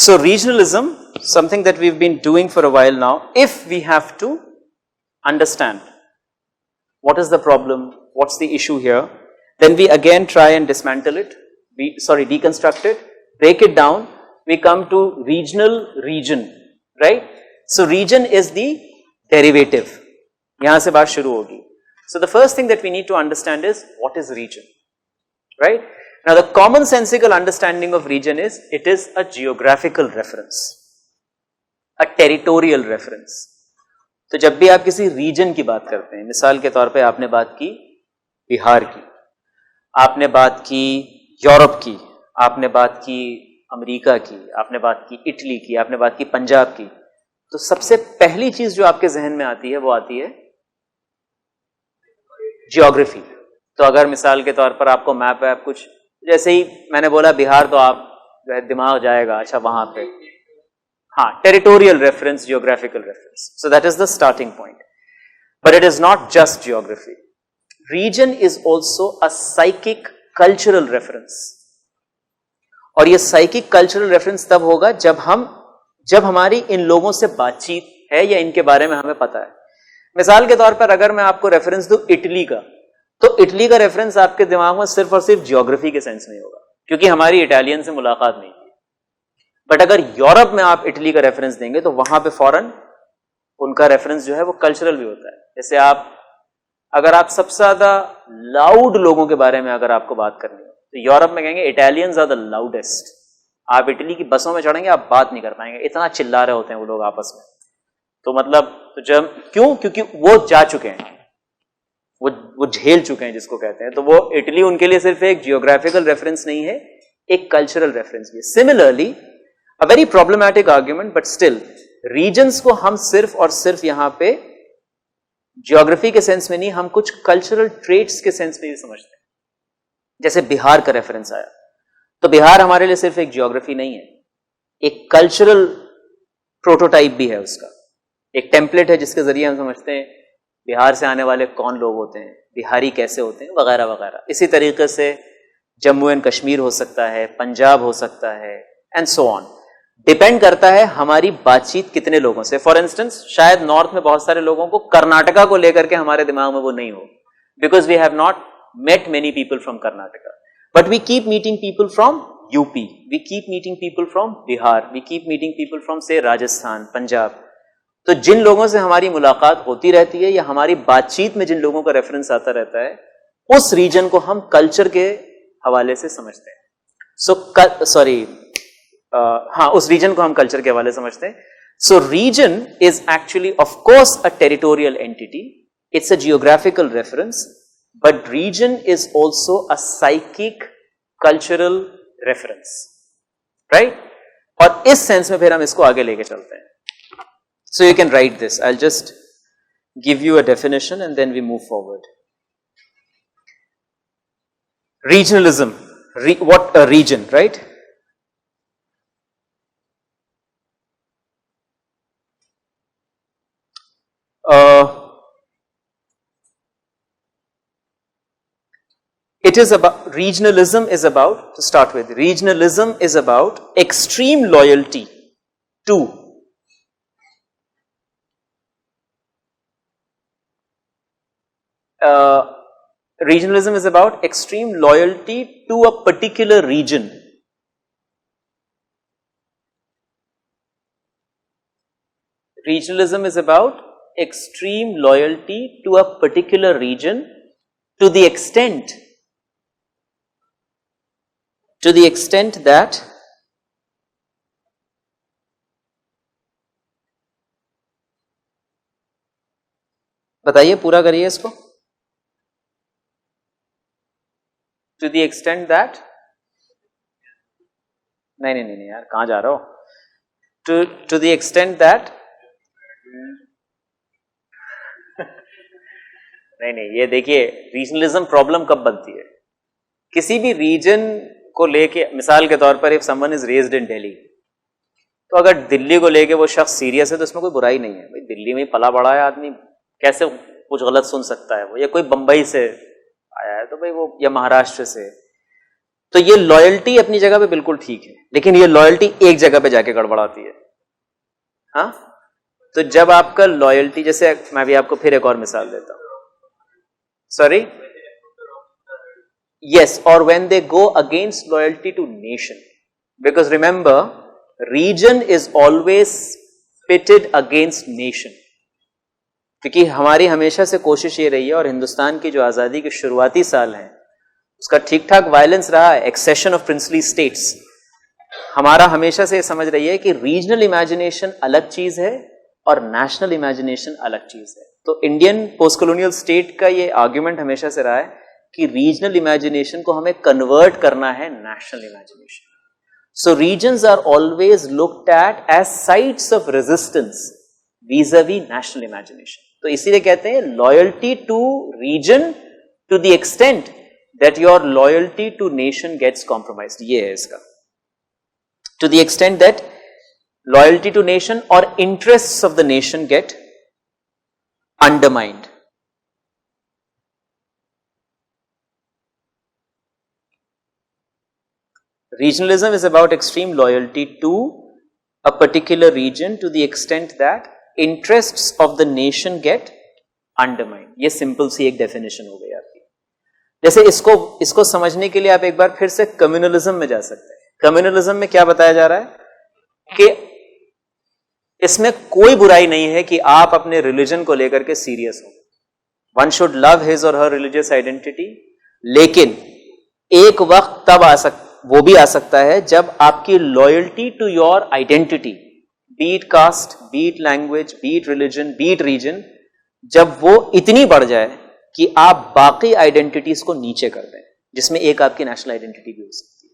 So regionalism, something that we've been doing for a while now, if we have to understand what is the problem, what's the issue here, then we again try and dismantle it, deconstruct it, break it down, we come to region, right? So region is the derivative. Yahan se baat shuru hogi. So the first thing that we need to understand is what is region, right? Now the commonsensical understanding of region is it is a geographical reference, a territorial reference. तो जब भी आप किसी reason की बात करते हैं, मिसाल के तौर पे आपने बात की बिहार की, आपने बात की यूरोप की, आपने बात की अमेरिका की, आपने बात की इटली की, आपने बात की पंजाब की, तो सबसे पहली चीज जो आपके जहन में आती है वो आती है जियोग्राफी. तो अगर मिसाल के तौर पर आपको मैप वैप कुछ, जैसे ही मैंने बोला बिहार, तो आप जो है दिमाग जाएगा अच्छा वहां पे, हाँ, territorial reference, geographical reference. So that is the starting point. But it is not just geography. Region is also a psychic cultural reference. और ये साइकिक कल्चरल रेफरेंस तब होगा जब हमारी इन लोगों से बातचीत है या इनके बारे में हमें पता है. मिसाल के तौर पर अगर मैं आपको रेफरेंस दूं इटली का, तो इटली का रेफरेंस आपके दिमाग में सिर्फ और सिर्फ जियोग्राफी के सेंस में होगा, क्योंकि हमारी इटालियन से मुलाकात नहीं थी. बट अगर यूरोप में आप इटली का रेफरेंस देंगे तो वहां पे फौरन उनका रेफरेंस जो है वो कल्चरल भी होता है. जैसे अगर आप सबसे ज्यादा लाउड लोगों के बारे में अगर आपको बात करनी हो, तो यूरोप में कहेंगे इटालियंस आर द लाउडेस्ट. आप इटली की बसों में चढ़ेंगे, आप बात नहीं कर पाएंगे, इतना चिल्ला रहे होते हैं वो लोग आपस में. तो मतलब तो जब क्योंकि वो जा चुके हैं, वो झेल चुके हैं जिसको कहते हैं. तो वो इटली उनके लिए सिर्फ एक जियोग्राफिकल रेफरेंस नहीं है, एक कल्चरल रेफरेंस भी है. Similarly a very problematic argument, but still regions को हम सिर्फ और सिर्फ यहां पे जियोग्राफी के सेंस में नहीं, हम कुछ कल्चरल ट्रेट्स के सेंस में भी समझते हैं. जैसे बिहार का रेफरेंस आया, तो बिहार हमारे लिए सिर्फ एक जियोग्राफी नहीं है, एक कल्चरल प्रोटोटाइप भी है. उसका एक टेम्पलेट है जिसके जरिए हम समझते हैं बिहार से आने वाले कौन लोग होते हैं, बिहारी कैसे होते हैं, वगैरह वगैरह. इसी तरीके से जम्मू एंड कश्मीर हो सकता है, पंजाब हो सकता है, एंड सो ऑन. डिपेंड करता है हमारी बातचीत कितने लोगों से. फॉर इंस्टेंस शायद नॉर्थ में बहुत सारे लोगों को कर्नाटका को लेकर के हमारे दिमाग में वो नहीं हो, because we have not met many people from Karnataka, but we keep meeting people from UP, we keep meeting people from Bihar, we keep meeting people from say Rajasthan, Punjab. तो जिन लोगों से हमारी मुलाकात होती रहती है या हमारी बातचीत में जिन लोगों का रेफरेंस आता रहता है, उस रीजन को हम कल्चर के हवाले से समझते हैं. उस रीजन को हम कल्चर के हवाले से समझते हैं. So region is actually of course a territorial entity, it's a geographical reference, but region is also a psychic cultural reference, right? और इस सेंस में फिर हम इसको आगे लेके चलते हैं. So you can write this. I'll just give you a definition and then we move forward. Regionalism. What a region, right? It is about, regionalism is about, to start with, regionalism is about extreme loyalty to regionalism is about extreme loyalty to a particular region. Regionalism is about extreme loyalty to a particular region to the extent that बताइए, पूरा करिए इसको. To the extent that, नहीं यार, कहां जा रहा हो? To the extent that नहीं, ये देखिए रीजनलिज्म प्रॉब्लम कब बनती है. किसी भी रीजन को लेके, मिसाल के तौर पर if someone is raised in Delhi, तो अगर दिल्ली को लेके वो शख्स सीरियस है तो इसमें कोई बुराई नहीं है. भाई दिल्ली में पला बड़ा है आदमी, कैसे कुछ गलत सुन सकता है वो. या कोई बंबई से आया है तो भाई वो, या महाराष्ट्र से, तो ये लॉयल्टी अपनी जगह पे बिल्कुल ठीक है, लेकिन ये लॉयल्टी एक जगह पे जाके गड़बड़ाती है। हाँ, तो जब आपका लॉयल्टी, जैसे मैं भी आपको फिर एक और मिसाल देता हूं, sorry, yes, or when they go against loyalty to nation, because remember region is always pitted against nation, क्योंकि हमारी हमेशा से कोशिश ये रही है, और हिंदुस्तान की जो आजादी के शुरुआती साल हैं उसका ठीक ठाक वायलेंस रहा है, एक्सेशन ऑफ प्रिंसली स्टेट्स, हमारा हमेशा से समझ रही है कि रीजनल इमेजिनेशन अलग चीज है और नेशनल इमेजिनेशन अलग चीज है। तो इंडियन पोस्ट कॉलोनियल स्टेट का ये आर्ग्यूमेंट हमेशा से रहा है कि रीजनल इमेजिनेशन को हमें कन्वर्ट करना है national imagination. So regions are always looked at as sites of resistance vis-a-vis national imagination. तो इसीलिए कहते हैं loyalty to region to the extent that your loyalty to nation gets compromised. ये है इसका, to the extent that loyalty to nation or interests of the nation get undermined. Regionalism is about extreme loyalty to a particular region to the extent that interests of the nation get undermined. ये simple सी एक definition हो गई आपकी। जैसे इसको समझने के लिए आप एक बार फिर से कम्युनलिज्म में जा सकते हैं। कम्युनलिज्म में क्या बताया जा रहा है कि इसमें कोई बुराई नहीं है कि आप अपने रिलीजन को लेकर के सीरियस हो, one should love his or her religious identity, लेकिन एक वक्त तब वो भी आ सकता है जब आपकी loyalty to your identity, be it caste, be it language, be it religion, be it region, जब वो इतनी बढ़ जाए कि आप बाकी आइडेंटिटीज को नीचे कर दें, जिसमें एक आपकी नेशनल आइडेंटिटी भी हो सकती है,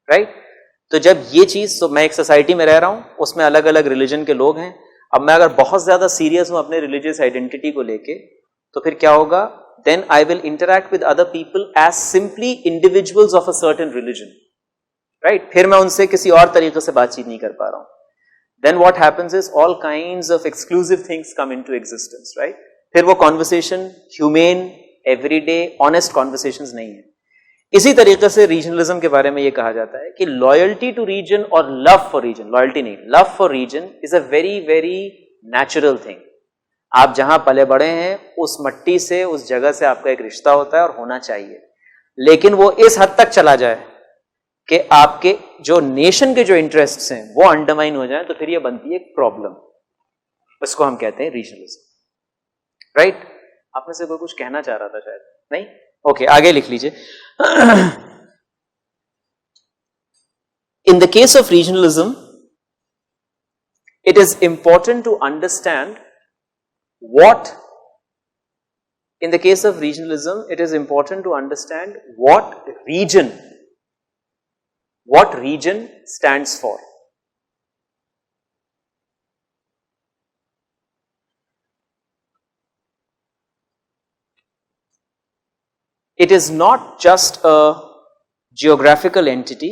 राइट? तो जब ये चीज, तो मैं एक सोसाइटी में रह रहा हूं, उसमें अलग अलग रिलीजन के लोग हैं, अब मैं अगर बहुत ज्यादा सीरियस हूं अपने रिलीजियस आइडेंटिटी को लेके, तो फिर क्या होगा? Then I will interact with other people as simply individuals of a certain religion, right? फिर मैं उनसे किसी और तरीके से बातचीत नहीं कर पा रहा हूं। Then what happens is all kinds of exclusive things come into existence, right? फिर वो conversation human, everyday, honest conversations नहीं है। इसी तरीके से रीजनलिज्म के बारे में यह कहा जाता है कि लॉयल्टी टू रीजन और लव फॉर रीजन, लॉयल्टी नहीं, love for region is a very very natural thing. आप जहां पले बड़े हैं उस मट्टी से, उस जगह से आपका एक रिश्ता होता है और होना चाहिए, लेकिन वो इस हद तक चला जाए कि आपके जो नेशन के जो इंटरेस्ट्स हैं वो अंडरमाइन हो जाए, तो फिर ये बनती है एक प्रॉब्लम। उसको हम कहते हैं रीजनलिज्म, राइट? आप में से कोई कुछ कहना चाह रहा था शायद, नहीं? ओके, आगे लिख लीजिए। In the case of regionalism, it is important to understand what, in the case of regionalism, it is important to understand what region stands for. It is not just a geographical entity.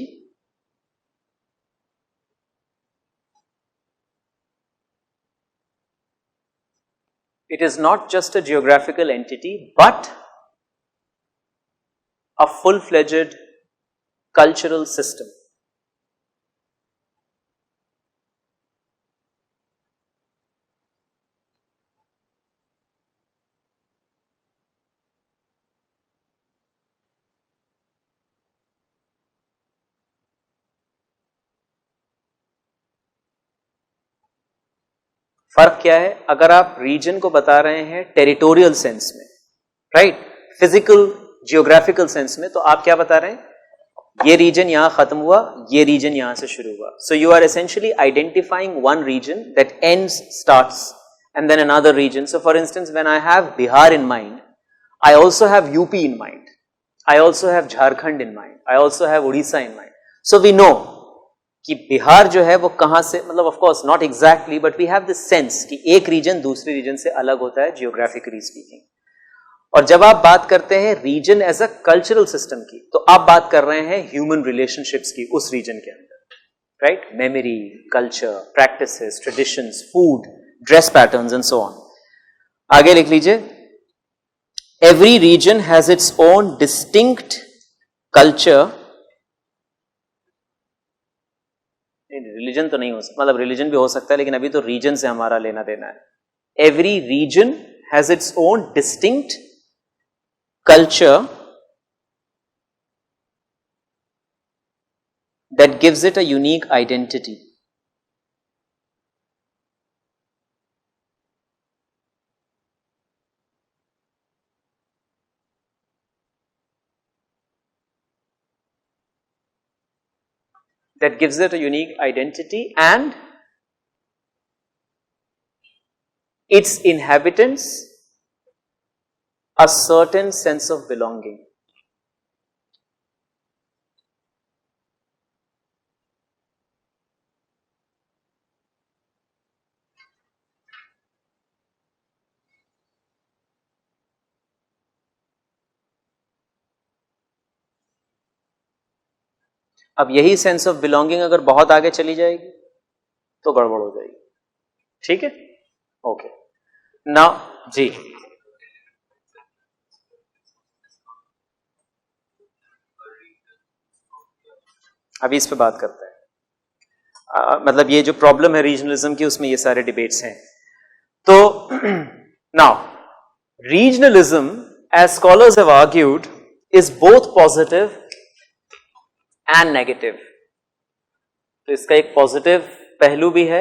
It is not just a geographical entity, but a full-fledged cultural system. फर्क क्या है? अगर आप reason को बता रहे हैं territorial sense में, राइट, फिजिकल जियोग्राफिकल सेंस में, तो आप क्या बता रहे हैं? ये रीजन यहां खत्म हुआ, ये रीजन यहां से शुरू हुआ। So you are essentially identifying one region that ends, starts, and then another region. So for instance, when I have Bihar in mind, I also have UP in mind, I also have Jharkhand in mind, I also have Odisha in mind. So we know कि बिहार जो है वो कहां से, मतलब of course not exactly, but we have this sense कि एक reason दूसरे रीजन से अलग होता है जियोग्राफिकली स्पीकिंग। और जब आप बात करते हैं region as a cultural system की, तो आप बात कर रहे हैं ह्यूमन रिलेशनशिप्स की उस रीजन के अंदर, right? Memory, culture, practices, traditions, food, dress patterns and so on. आगे लिख लीजिए, every region has its own distinct culture religion तो नहीं हो सकता, मतलब रिलीजन भी हो सकता है लेकिन अभी तो रीजन से हमारा लेना देना है. Every region has its own distinct culture that gives it a unique identity. That gives it a unique identity and its inhabitants a certain sense of belonging. अब यही सेंस ऑफ बिलोंगिंग अगर बहुत आगे चली जाएगी तो गड़बड़ हो जाएगी. ठीक है, ओके. नाउ जी, अभी इस पे बात करते हैं. मतलब ये जो प्रॉब्लम है रीजनलिज्म की, उसमें ये सारे डिबेट्स हैं. तो now regionalism, as scholars have argued, is both positive and negative. तो इसका एक पॉजिटिव पहलू भी है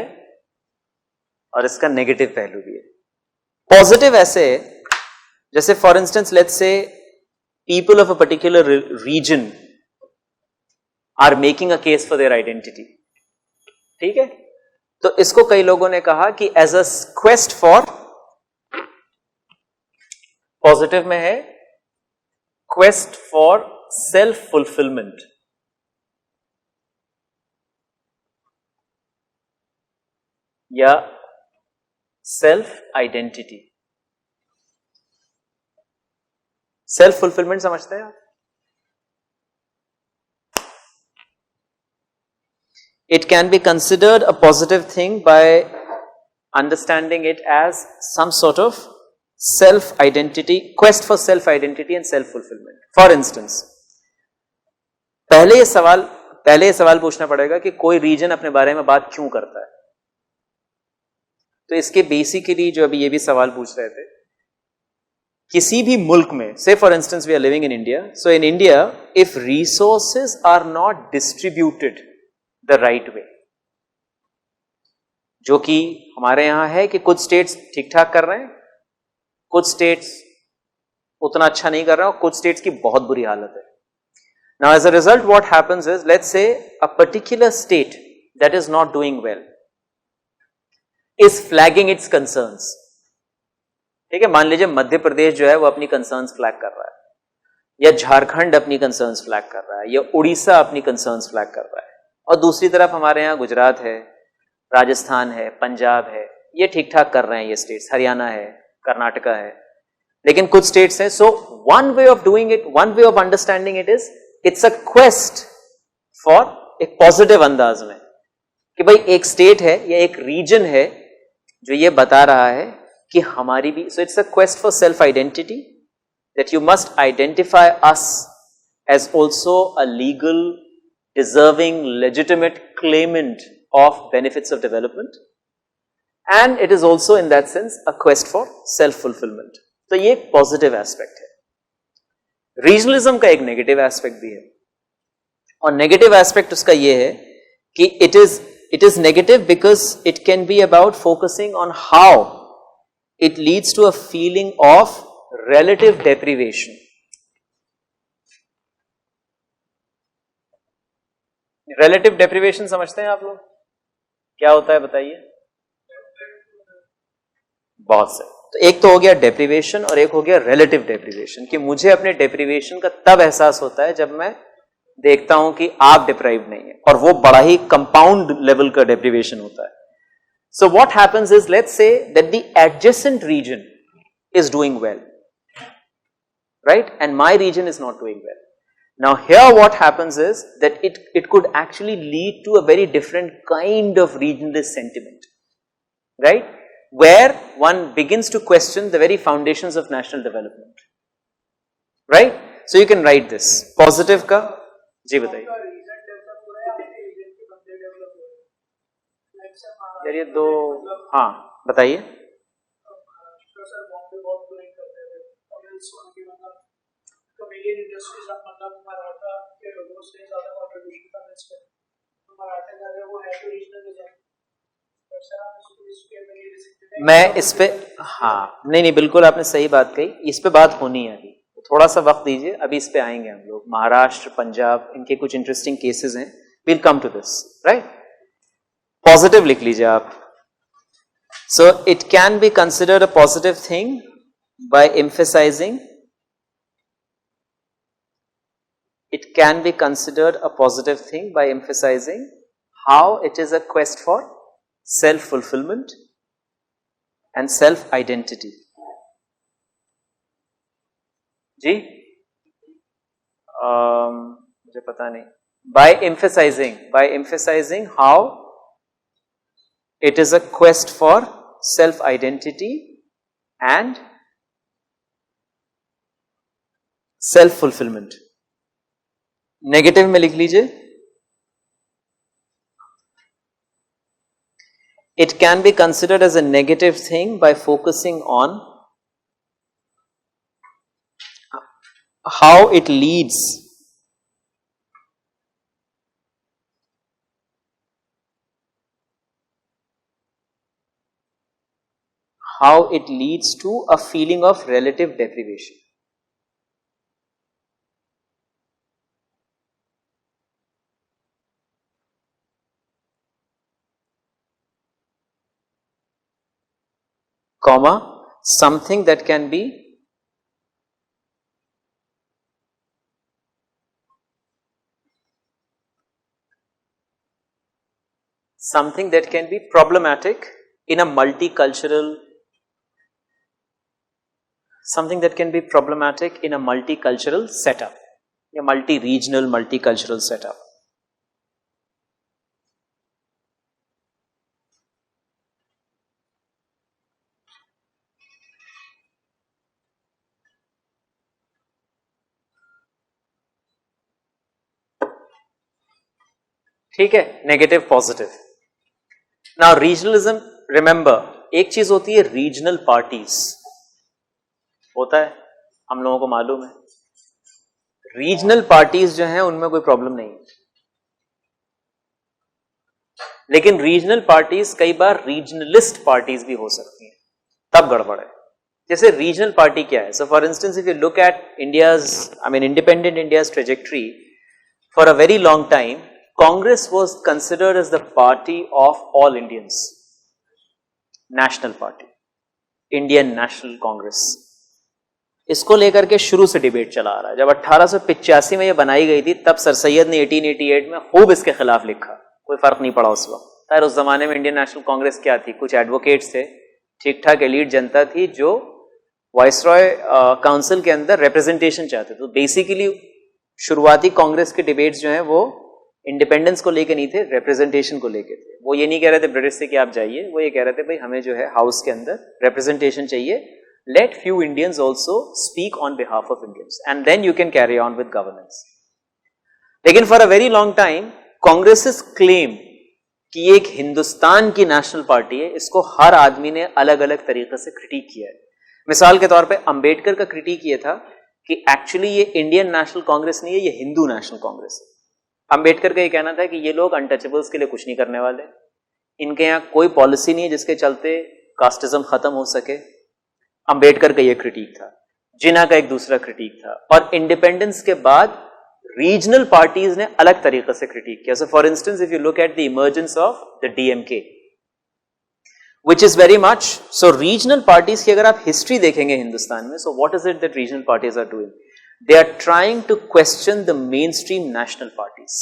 और इसका नेगेटिव पहलू भी है. पॉजिटिव ऐसे, जैसे for instance let's say people of a particular region are making a case for their identity. ठीक है, तो इसको कई लोगों ने कहा कि as a quest for, positive में है क्वेस्ट फॉर सेल्फ फुलफिलमेंट. या सेल्फ आइडेंटिटी. सेल्फ फुलफिलमेंट समझते हैं आप? It can be considered a positive thing by understanding it as some sort of self-identity, quest for self-identity and self-fulfillment. For instance, पहले ये सवाल पूछना पड़ेगा कि कोई रीजन अपने बारे में बात क्यों करता है. तो इसके बेसिकली जो अभी ये भी सवाल पूछ रहे थे, किसी भी मुल्क में, say for instance we are living in India, so in India if resources are not distributed the right way, जो कि हमारे यहां है कि कुछ स्टेट्स ठीक ठाक कर रहे हैं, कुछ स्टेट्स उतना अच्छा नहीं कर रहे हैं और कुछ स्टेट्स की बहुत बुरी हालत है. Now as a result what happens is, let's say a particular state that is not doing well is flagging its concerns. ठीक है, मान लीजिए मध्य प्रदेश जो है वो अपनी कंसर्न्स फ्लैग कर रहा है, या झारखंड अपनी कंसर्न्स फ्लैग कर रहा है, या उड़ीसा अपनी कंसर्न्स फ्लैग कर रहा है, और दूसरी तरफ हमारे यहाँ गुजरात है, राजस्थान है, पंजाब है, ये ठीक ठाक कर रहे हैं ये स्टेट्स, हरियाणा है, कर्नाटका है, लेकिन कुछ स्टेट्स हैं. So one way of doing it, one way of understanding it is, it's a quest for एक पॉजिटिव अंदाज में कि भाई एक स्टेट है या एक रीजन है जो ये बता रहा है कि हमारी भी, so it's a quest for self identity, that you must identify us as also a legal deserving, legitimate claimant of benefits of development, and it is also in that sense a quest for self-fulfillment. तो ये एक positive aspect है. Regionalism का एक negative aspect भी है, और negative aspect उसका ये है कि it is negative because it can be about focusing on how it leads to a feeling of relative deprivation. Relative deprivation समझते हैं आप लोग? क्या होता है बताइए. बहुत सही. तो एक तो हो गया डेप्रिवेशन और एक हो गया रिलेटिव डेप्रिवेशन, कि मुझे अपने डेप्रिवेशन का तब एहसास होता है जब मैं देखता हूं कि आप डिप्राइव नहीं है, और वो बड़ा ही कंपाउंड लेवल का डेप्रिवेशन होता है. So what happens is, let's say that the adjacent region is doing well, right, and my region is not doing well. Now here what happens is that it could actually lead to a very different kind of regionalist sentiment, right, where one begins to question the very foundations of national development, right. So you can write this positive का, जी बताइए. चलिए दो, हाँ बताइए। मैं इस पे, हाँ नहीं नहीं बिल्कुल आपने सही बात कही, इस पे बात होनी है अभी, थोड़ा सा वक्त दीजिए, अभी इस पे आएंगे हम लोग। महाराष्ट्र, पंजाब, इनके कुछ इंटरेस्टिंग केसेस हैं, will come to this, right. Positive लिख लीजिए आप। So it can be considered a positive thing by emphasising, it can be considered a positive thing by emphasizing how it is a quest for self-fulfillment and self-identity. जी मुझे पता नहीं। By emphasizing how it is a quest for self-identity and self-fulfillment. Negative में लिख लीजिए, it can be considered as a negative thing by focusing on how it leads to a feeling of relative deprivation. comma, something that can be problematic in a multicultural, setup, a multi-regional, multicultural setup. ठीक है, negative positive. Now regionalism, remember एक चीज होती है regional parties, होता है, हम लोगों को मालूम है, रीजनल पार्टीज जो हैं उनमें कोई प्रॉब्लम नहीं है, लेकिन रीजनल पार्टीज कई बार रीजनलिस्ट पार्टीज भी हो सकती हैं, तब गड़बड़ है। जैसे रीजनल पार्टी क्या है? So for instance if you look at independent India's trajectory, for a very long time Congress was considered as the party of all Indians, national party, Indian National Congress. इसको लेकर के शुरू से debate चला आ रहा है। जब 1885 में ये बनाई गई थी तब सर सैयद ने 1888 में खूब इसके खिलाफ लिखा, कोई फर्क नहीं पड़ा उस वक्त। खैर उस जमाने में इंडियन नेशनल कांग्रेस क्या थी, कुछ एडवोकेट्स थे, ठीक ठाक एलीट जनता थी जो वाइसरॉय काउंसिल के अंदर रिप्रेजेंटेशन चाहते थे। तो बेसिकली शुरुआती कांग्रेस के डिबेट्स जो हैं वो इंडिपेंडेंस को लेके नहीं थे, रिप्रेजेंटेशन को लेके थे। वो ये नहीं कह रहे थे ब्रिटिश से कि आप जाइए, वो ये कह रहे थे भाई हमें जो है हाउस के अंदर रिप्रेजेंटेशन चाहिए, let few Indians also speak on behalf of Indians and then you can carry on with governance. लेकिन for a very long time Congress claim कि ये एक हिंदुस्तान की नेशनल पार्टी है, इसको हर आदमी ने अलग अलग तरीके से क्रिटिक किया है। मिसाल के तौर पे अंबेडकर का क्रिटिक ये था कि एक्चुअली ये इंडियन नेशनल कांग्रेस नहीं है, ये हिंदू नेशनल कांग्रेस है। अंबेडकर का ये कहना था कि ये लोग अनटचेबल्स के लिए कुछ नहीं करने वाले, इनके यहाँ कोई पॉलिसी नहीं है जिसके चलते कास्टिज्म खत्म हो सके। अंबेडकर का ये क्रिटिक था। जिन्ना का एक दूसरा क्रिटिक था। और इंडिपेंडेंस के बाद रीजनल पार्टीज ने अलग तरीके से क्रिटिक किया। सो for instance if you look at the emergence of the DMK which is very much, so regional parties की अगर आप हिस्ट्री देखेंगे हिंदुस्तान में, so what is it that regional parties are doing? They are trying to question the mainstream national parties.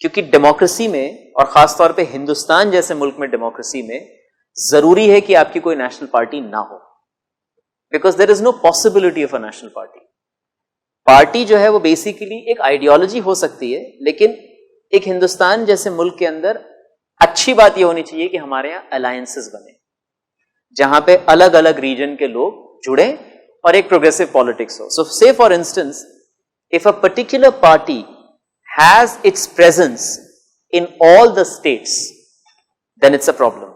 क्योंकि democracy में और खासतौर पे हिंदुस्तान जैसे मुल्क में डेमोक्रेसी में जरूरी है कि आपकी कोई नेशनल पार्टी ना हो, because there is no possibility of a national party. Party जो है वो बेसिकली एक आइडियोलॉजी हो सकती है, लेकिन एक हिंदुस्तान जैसे मुल्क के अंदर अच्छी बात यह होनी चाहिए कि हमारे यहां अलायंसेस बने, जहां पे अलग अलग रीजन के लोग जुड़े और एक प्रोग्रेसिव पॉलिटिक्स हो। So say for instance if a particular party has its presence in all the states, then it's a problem.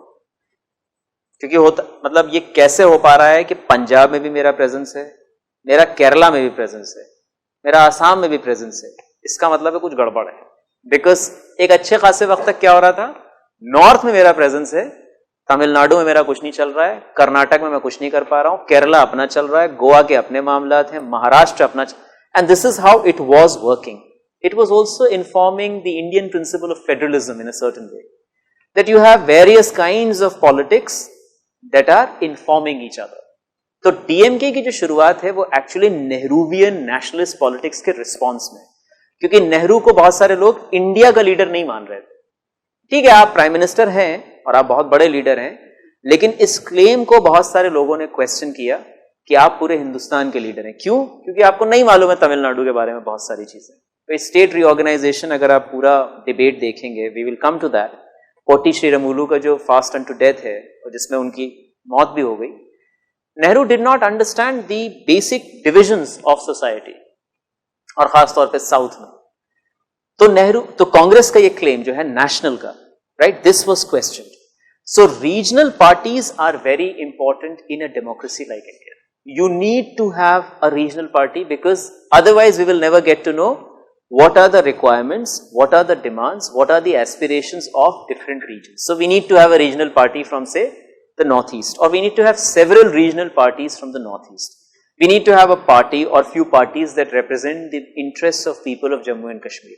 क्योंकि होता मतलब ये कैसे हो पा रहा है कि पंजाब में भी मेरा प्रेजेंस है, मेरा केरला में भी प्रेजेंस है, मेरा आसाम में भी प्रेजेंस है, इसका मतलब है कुछ गड़बड़ है। बिकॉज एक अच्छे खासे वक्त तक क्या हो रहा था, नॉर्थ में मेरा प्रेजेंस है, तमिलनाडु में मेरा कुछ नहीं चल रहा है, कर्नाटक में मैं कुछ नहीं कर पा रहा हूं, केरला अपना चल रहा है, गोवा के अपने मामलात हैं, महाराष्ट्र अपना, and this is how it was working. It was also informing the Indian principle of federalism in a certain way, that you have various kinds of politics that are informing each other. तो DMK की जो शुरुआत है वो actually Nehruvian nationalist politics के response में, क्योंकि नेहरू को बहुत सारे लोग इंडिया का लीडर नहीं मान रहे थे। ठीक है, आप प्राइम मिनिस्टर हैं और आप बहुत बड़े लीडर हैं, लेकिन इस क्लेम को बहुत सारे लोगों ने क्वेश्चन किया कि आप पूरे हिंदुस्तान के लीडर हैं। क्यों? क्योंकि आपको नहीं मालूम है तमिलनाडु के बारे में बहुत सारी चीजें। तो स्टेट रीऑर्गेनाइजेशन अगर आप पूरा डिबेट देखेंगे, we will come to that, Potti Sriramulu का जो फास्ट अनटू डेथ है और जिसमें उनकी मौत भी हो गई, Nehru did not understand the basic divisions of society, और खासतौर पे साउथ में। तो नेहरू, तो कांग्रेस का ये क्लेम जो है नेशनल का, right, this was question. So regional parties are very important in a democracy like India. You need to have a regional party, because otherwise we will never get to know what are the requirements, what are the demands, what are the aspirations of different regions. So we need to have a regional party from, say, the northeast, or we need to have several regional parties from the northeast. We need to have a party or few parties that represent the interests of people of Jammu and Kashmir.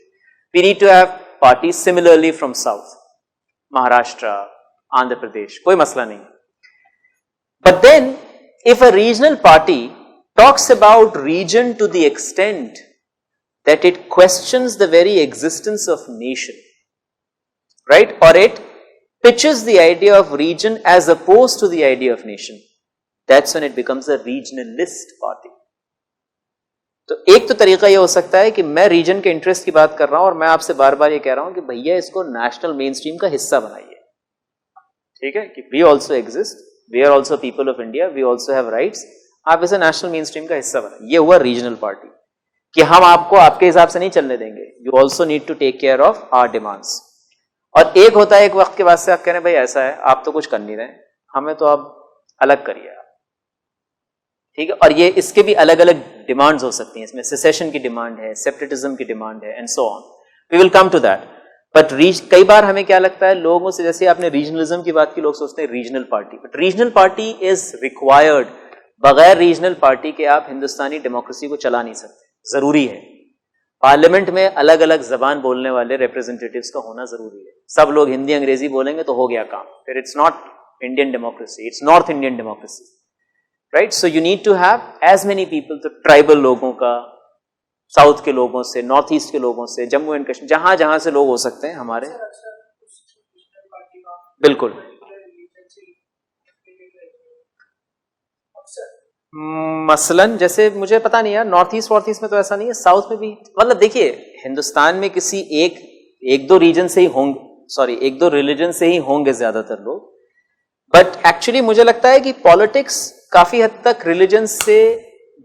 We need to have parties similarly from south, Maharashtra, Andhra Pradesh, koi masla nahi. But then if a regional party talks about region to the extent that it questions the very existence of nation, right, or it pitches the idea of region as opposed to the idea of nation, that's when it becomes a regionalist party. तो एक तो तरीका ये हो सकता है कि मैं रीजन के इंटरेस्ट की बात कर रहा हूं और मैं आपसे बार बार ये कह रहा हूं कि भैया इसको नेशनल मेन स्ट्रीम का हिस्सा बनाइए। ठीक है, कि we also exist, we are also people of India, we also have rights, आप इसे नेशनल मेन स्ट्रीम का हिस्सा बनाइए। ये हुआ रीजनल पार्टी, कि हम आपको आपके हिसाब से नहीं चलने देंगे, you also need to take care of our demands. और एक होता है एक वक्त के बाद से आप कह रहे हैं भाई ऐसा है, आप तो कुछ कर नहीं रहे, हमें तो आप अलग करिए। ठीक है, और ये इसके भी अलग अलग डिमांड्स हो सकती हैं, इसमें सेसेशन की डिमांड है, सेपरेटिज्म की डिमांड है, and so on. We will come to that. But कई बार हमें क्या लगता है लोगों से, जैसे आपने रीजनलिज्म की बात की, लोग सोचते हैं regional party, but regional party is required. बगैर रीजनल पार्टी के आप हिंदुस्तानी डेमोक्रेसी को चला नहीं सकते, जरूरी है। पार्लियामेंट में अलग अलग जबान बोलने वाले रिप्रेजेंटेटिव्स का होना जरूरी है। सब लोग हिंदी अंग्रेजी बोलेंगे तो हो गया काम, फिर it's not Indian democracy, it's north Indian democracy, right. So you need to have as many people, तो ट्राइबल लोगों का, साउथ के लोगों से, नॉर्थ ईस्ट के लोगों से, जम्मू एंड कश्मीर, जहां जहां से लोग हो सकते हैं हमारे। बिल्कुल, मसलन जैसे मुझे पता नहीं यार, नॉर्थ ईस्ट में तो ऐसा नहीं है, साउथ में भी, मतलब देखिए हिंदुस्तान में किसी एक दो रीजन से ही होंगे, सॉरी एक दो रिलीजन से ही होंगे ज्यादातर लोग, बट एक्चुअली मुझे लगता है कि पॉलिटिक्स काफी हद तक रिलीजन से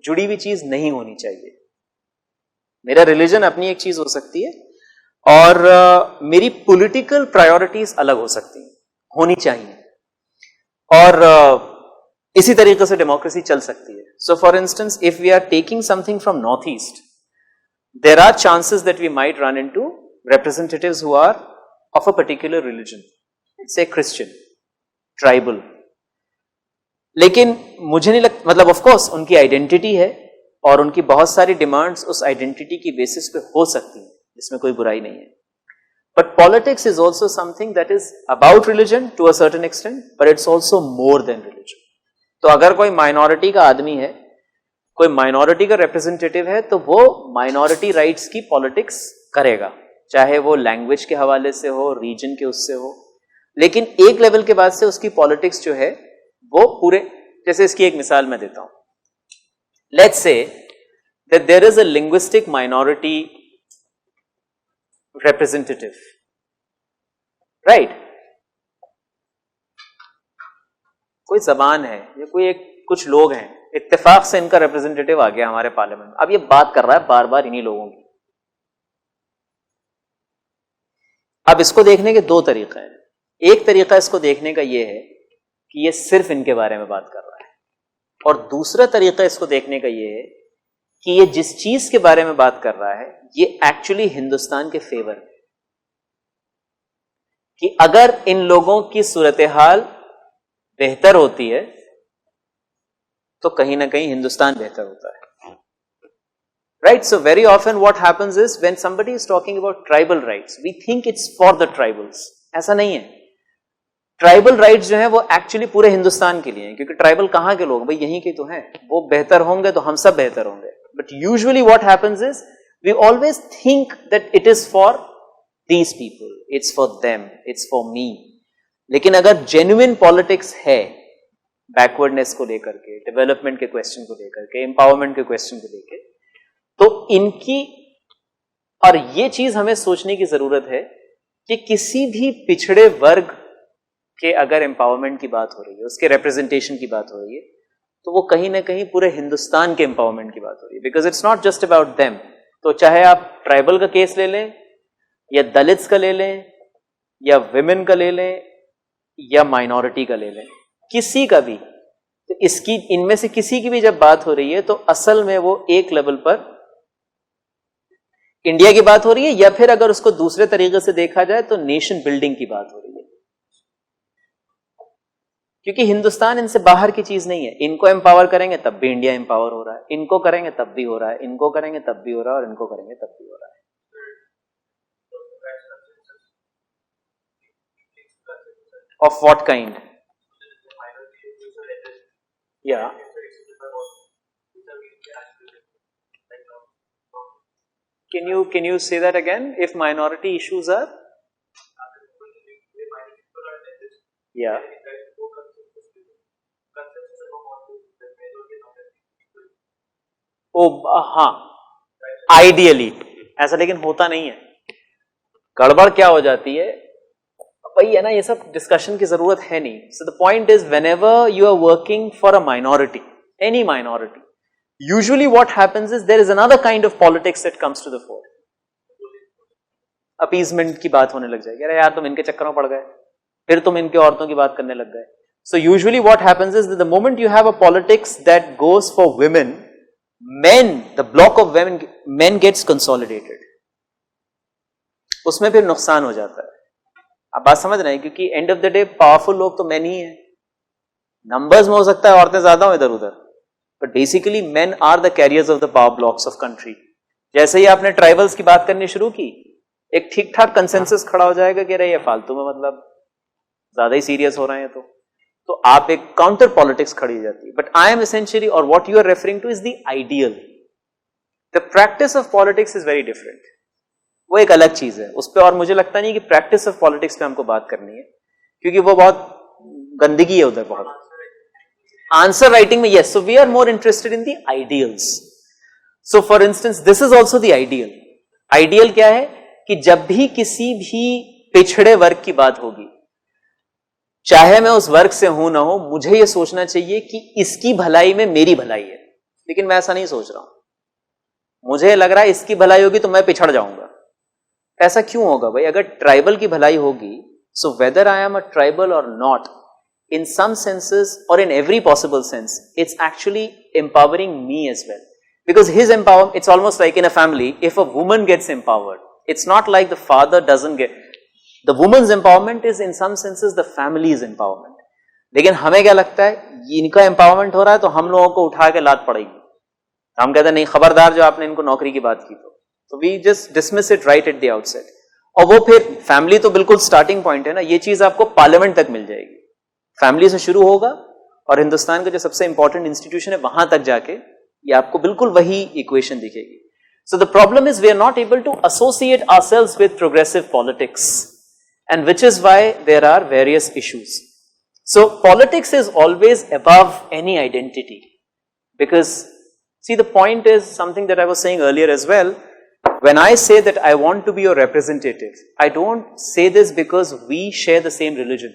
जुड़ी हुई चीज नहीं होनी चाहिए। मेरा रिलीजन अपनी एक चीज हो सकती है और मेरी पॉलिटिकल प्रायोरिटीज अलग हो सकती हैं, होनी चाहिए, और इसी तरीके से डेमोक्रेसी चल सकती है। So for instance, if we are taking something from north east, there are chances that we might run into representatives who are of a particular religion, say Christian, tribal, लेकिन मुझे नहीं लगता, मतलब ऑफ कोर्स उनकी identity है और उनकी बहुत सारी डिमांड्स उस आइडेंटिटी की बेसिस पे हो सकती हैं, जिसमें कोई बुराई नहीं है। But politics is also something that is about religion to a certain extent, but it's also more than religion. तो अगर कोई माइनॉरिटी का आदमी है, कोई माइनॉरिटी का रिप्रेजेंटेटिव है, तो वो माइनॉरिटी राइट्स की पॉलिटिक्स करेगा, चाहे वो लैंग्वेज के हवाले से हो, रीजन के उससे हो, लेकिन एक लेवल के बाद से उसकी पॉलिटिक्स जो है वो पूरे, जैसे इसकी एक मिसाल मैं देता हूं। Let's say that there is a linguistic minority representative, right, कोई जबान है या कोई कुछ लोग हैं, इत्तेफाक से इनका रिप्रेजेंटेटिव आ गया हमारे पार्लियामेंट में, अब ये बात कर रहा है बार बार इन्हीं लोगों की। अब इसको देखने के दो तरीके हैं। एक तरीका इसको देखने का ये है कि ये सिर्फ इनके बारे में बात कर रहा है, और दूसरा तरीका इसको देखने का ये है कि ये जिस चीज के बारे में बात कर रहा है ये एक्चुअली हिंदुस्तान के फेवर में, कि अगर इन लोगों की सूरत हाल बेहतर होती है तो कहीं ना कहीं हिंदुस्तान बेहतर होता है. Right? So very often what happens is when somebody is talking about tribal rights, we think it's for the tribals. ऐसा नहीं है. ट्राइबल राइट्स जो है वो एक्चुअली पूरे हिंदुस्तान के लिए हैं, क्योंकि ट्राइबल कहां के लोग, भाई यहीं के तो हैं. वो बेहतर होंगे तो हम सब बेहतर होंगे. But usually what happens is we always think that it is for these people, it's for them, it's for me. लेकिन अगर जेन्युइन पॉलिटिक्स है बैकवर्डनेस को लेकर के, डेवलपमेंट के क्वेश्चन को लेकर के, एम्पावरमेंट के क्वेश्चन को लेकर, तो इनकी, और ये चीज हमें सोचने की जरूरत है कि किसी भी पिछड़े वर्ग के अगर एम्पावरमेंट की बात हो रही है, उसके रिप्रेजेंटेशन की बात हो रही है, तो वो कहीं ना कहीं पूरे हिंदुस्तान के एम्पावरमेंट की बात हो रही है. Because it's not just about them. तो चाहे आप ट्राइबल का केस ले लें, या दलित्स का ले लें, या विमेन का ले लें, या माइनॉरिटी का ले लें, किसी का भी, तो इसकी, इनमें से किसी की भी जब बात हो रही है तो असल में वो एक लेवल पर इंडिया की बात हो रही है, या फिर अगर उसको दूसरे तरीके से देखा जाए तो नेशन बिल्डिंग की बात हो रही है. क्योंकि हिंदुस्तान इनसे बाहर की चीज नहीं है. इनको एम्पावर करेंगे तब भी इंडिया एम्पावर हो रहा है, इनको करेंगे तब भी हो रहा है, इनको करेंगे तब भी हो रहा है, और इनको करेंगे तब भी हो रहा है. Of what kind? या Can you say that again? If minority issues are? Yeah. ओ हाँ, आइडियली ऐसा, लेकिन होता नहीं है. गड़बड़ क्या हो जाती है भाई, है ना, ये सब डिस्कशन की जरूरत है नहीं. So the point is, whenever you are working for a minority, any minority, usually what happens is there is another kind of politics that comes to the fore. Appeasement की बात होने लग जाएगी, अरे यार तुम इनके चक्कर में पड़ गए, फिर तुम इनके औरतों की बात करने लग गए. So usually what happens is that the moment you have a politics that goes for women, the block of men gets consolidated. उसमें फिर नुकसान हो जाता है. आप बात समझ रहे हैं, क्योंकि end of the day powerful लोग तो मेन ही है. नंबर्स में हो सकता है औरतें ज्यादा हो इधर उधर, but basically men are the carriers of the power blocks of country. जैसे ही आपने ट्राइबल्स की बात करनी शुरू की, एक ठीक ठाक कंसेंसस खड़ा हो जाएगा कि अरे ये फालतू में, मतलब ज्यादा ही सीरियस हो रहे हैं, तो आप एक काउंटर पॉलिटिक्स खड़ी हो जाती है. बट आई एम एसेंशियली, और what you are referring to is the ideal. The practice of politics is very different. वो एक अलग चीज है. उस पर, और मुझे लगता नहीं कि प्रैक्टिस ऑफ पॉलिटिक्स पे हमको बात करनी है, क्योंकि वो बहुत गंदगी है उधर बहुत. आंसर राइटिंग में yes, so we are more interested in the ideals. So for instance this is also the ideal. Ideal क्या है कि जब भी किसी भी पिछड़े वर्ग की बात होगी, चाहे मैं उस वर्ग से हूं ना हो, मुझे यह सोचना चाहिए कि इसकी भलाई में मेरी भलाई है. लेकिन मैं ऐसा नहीं सोच रहा हूं. मुझे लग रहा है इसकी भलाई होगी तो मैं पिछड़ जाऊंगा. ऐसा क्यों होगा भाई? अगर ट्राइबल की भलाई होगी, so whether I am a tribal और not, in some senses or in every possible sense, it's actually empowering me as well. Because his empowerment, it's almost like in a family, if a woman gets empowered, it's not like the father doesn't get, the woman's empowerment is in some senses the family's empowerment. लेकिन हमें क्या लगता है, इनका empowerment हो रहा है तो हम लोगों को उठा के लात पड़ेगी. हम कहते हैं नहीं, खबरदार जो आपने इनको नौकरी की बात की. तो we just dismiss it right at the outset. और वो फिर फैमिली तो बिल्कुल स्टार्टिंग पॉइंट है ना. ये चीज आपको पार्लियामेंट तक मिल जाएगी. फैमिली से शुरू होगा और हिंदुस्तान का जो सबसे इंपॉर्टेंट इंस्टीट्यूशन है वहां तक जाके ये आपको बिल्कुल वही इक्वेशन दिखेगी. So the problem is we are not able to associate ourselves with progressive politics, and which is why there are various issues. So politics is always above any identity, because see the point is something that I was saying earlier as well. When I say that I want to be your representative, I don't say this because we share the same religion.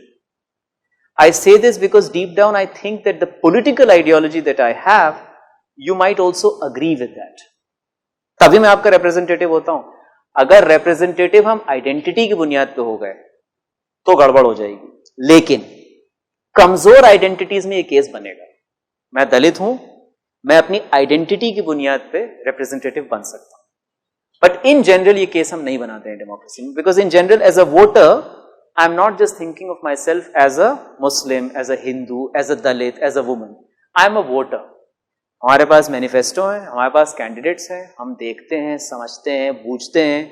I say this because deep down I think that the political ideology that I have, you might also agree with that. तभी मैं आपका representative होता हूं. अगर representative हम identity की बुनियाद पे हो गए, तो गड़बड़ हो जाएगी। लेकिन कमजोर आइडेंटिटीज में ये केस बनेगा, मैं दलित हूं, मैं अपनी आइडेंटिटी की बुनियाद पे रिप्रेजेंटेटिव बन सकता हूं। बट इन जनरल ये केस हम नहीं बनाते हैं डेमोक्रेसी में, because in general as a voter I am not just thinking of myself as a Muslim, as a Hindu, as a Dalit, as a woman, I am a voter. हमारे पास manifesto है, हमारे पास candidates हैं, हम देखते हैं, समझते हैं, बूझते हैं।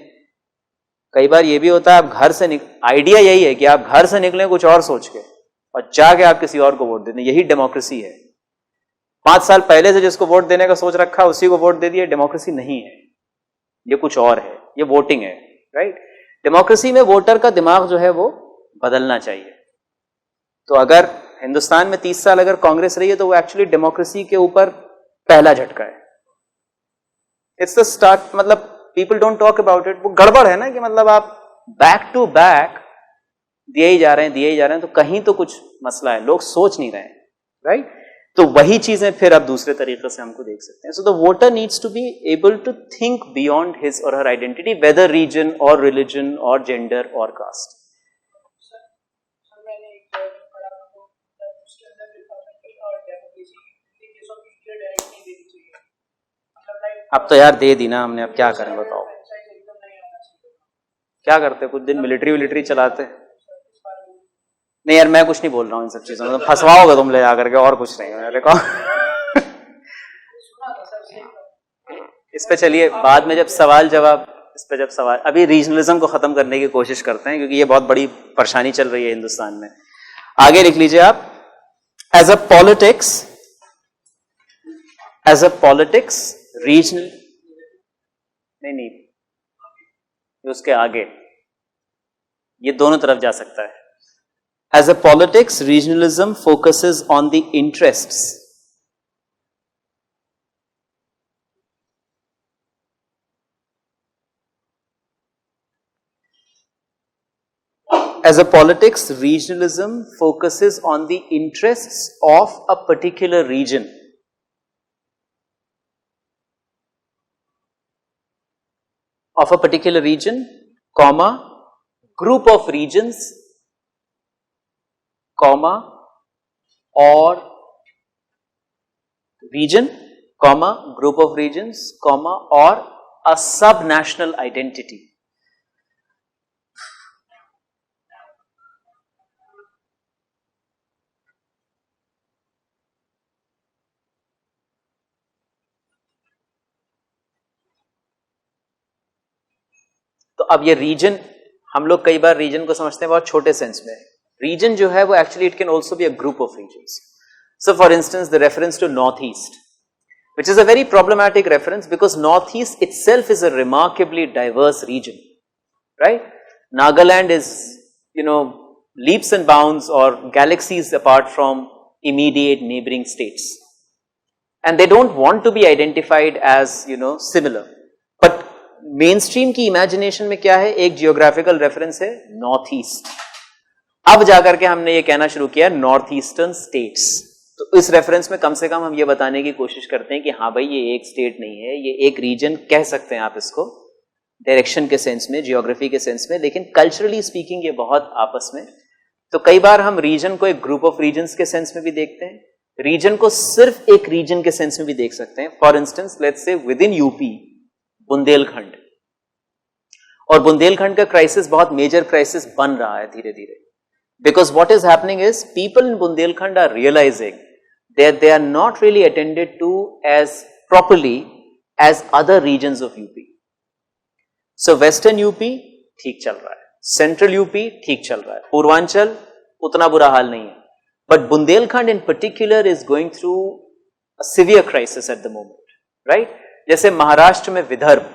कई बार ये भी होता है आप घर से आइडिया यही है कि आप घर से निकले कुछ और सोच के और जाके आप किसी और को वोट दे दें, यही डेमोक्रेसी है। 5 साल पहले से जिसको वोट देने का सोच रखा उसी को वोट दे दिया, डेमोक्रेसी नहीं है, ये कुछ और है, ये वोटिंग है, राइट। डेमोक्रेसी में वोटर का दिमाग जो है वो बदलना चाहिए। तो अगर हिंदुस्तान में 30 साल अगर कांग्रेस रही है तो वो एक्चुअली डेमोक्रेसी के ऊपर पहला झटका है। इट्स द स्टार्ट, मतलब people don't talk about it. वो गड़बड़ है ना कि मतलब आप बैक टू बैक दिए ही जा रहे हैं, तो कहीं तो कुछ मसला है, लोग सोच नहीं रहे हैं, राइट। तो वही चीजें फिर अब दूसरे तरीके से हमको देख सकते हैं। So the voter needs to be able to think beyond his or her identity, whether region or religion or gender or caste. अब तो यार दे दी ना हमने, अब क्या करें बताओ। क्या करते, कुछ दिन मिलिट्री चलाते। नहीं यार मैं कुछ नहीं बोल रहा हूँ इन सब चीजों में, फंसवाओगे तुम ले जाकर के, और कुछ नहीं है। देखो इस पे चलिए बाद में जब सवाल जवाब, इस पे जब सवाल, अभी रीजनलिज्म को खत्म करने की कोशिश करते हैं क्योंकि ये बहुत बड़ी परेशानी चल रही है हिंदुस्तान में। आगे लिख लीजिए आप, एज अ पॉलिटिक्स रीजनल, नहीं उसके आगे, ये दोनों तरफ जा सकता है। As a politics, regionalism focuses on the interests of a particular region. Comma, group of regions, comma, or region, comma, group of regions, comma, or a sub-national identity. तो अब ये रीजन, हम लोग कई बार रीजन को समझते हैं बहुत छोटे सेंस में। रीजन जो है वो actually it can also be a group of regions. So for instance the reference to north east, which is a very problematic reference because Northeast itself is a remarkably diverse region, right? Nagaland is, leaps and bounds or galaxies apart from immediate neighboring states. And they don't want to be identified as, similar. But mainstream की imagination में क्या है? एक geographical reference है Northeast. अब जाकर के हमने ये कहना शुरू किया Northeastern states. तो इस रेफरेंस में कम से कम हम ये बताने की कोशिश करते हैं कि हाँ भाई ये एक स्टेट नहीं है, ये एक रीजन कह सकते हैं आप इसको, डायरेक्शन के सेंस में, जियोग्राफी के सेंस में, लेकिन कल्चरली स्पीकिंग ये बहुत आपस में। तो कई बार हम रीजन को एक ग्रुप ऑफ रीजन्स के सेंस में भी देखते हैं, रीजन को सिर्फ एक रीजन के सेंस में भी देख सकते हैं। फॉर इंस्टेंस लेट्स से विद इन यूपी बुंदेलखंड, और बुंदेलखंड का क्राइसिस बहुत मेजर क्राइसिस बन रहा है धीरे धीरे, because what is happening is people in Bundelkhand are realizing that they are not really attended to as properly as other regions of UP. So western UP ठीक चल रहा है, central UP ठीक चल रहा है, पूर्वांचल उतना बुरा हाल नहीं है, but Bundelkhand in particular is going through a severe crisis at the moment, right? जैसे महाराष्ट्र में विदर्भ,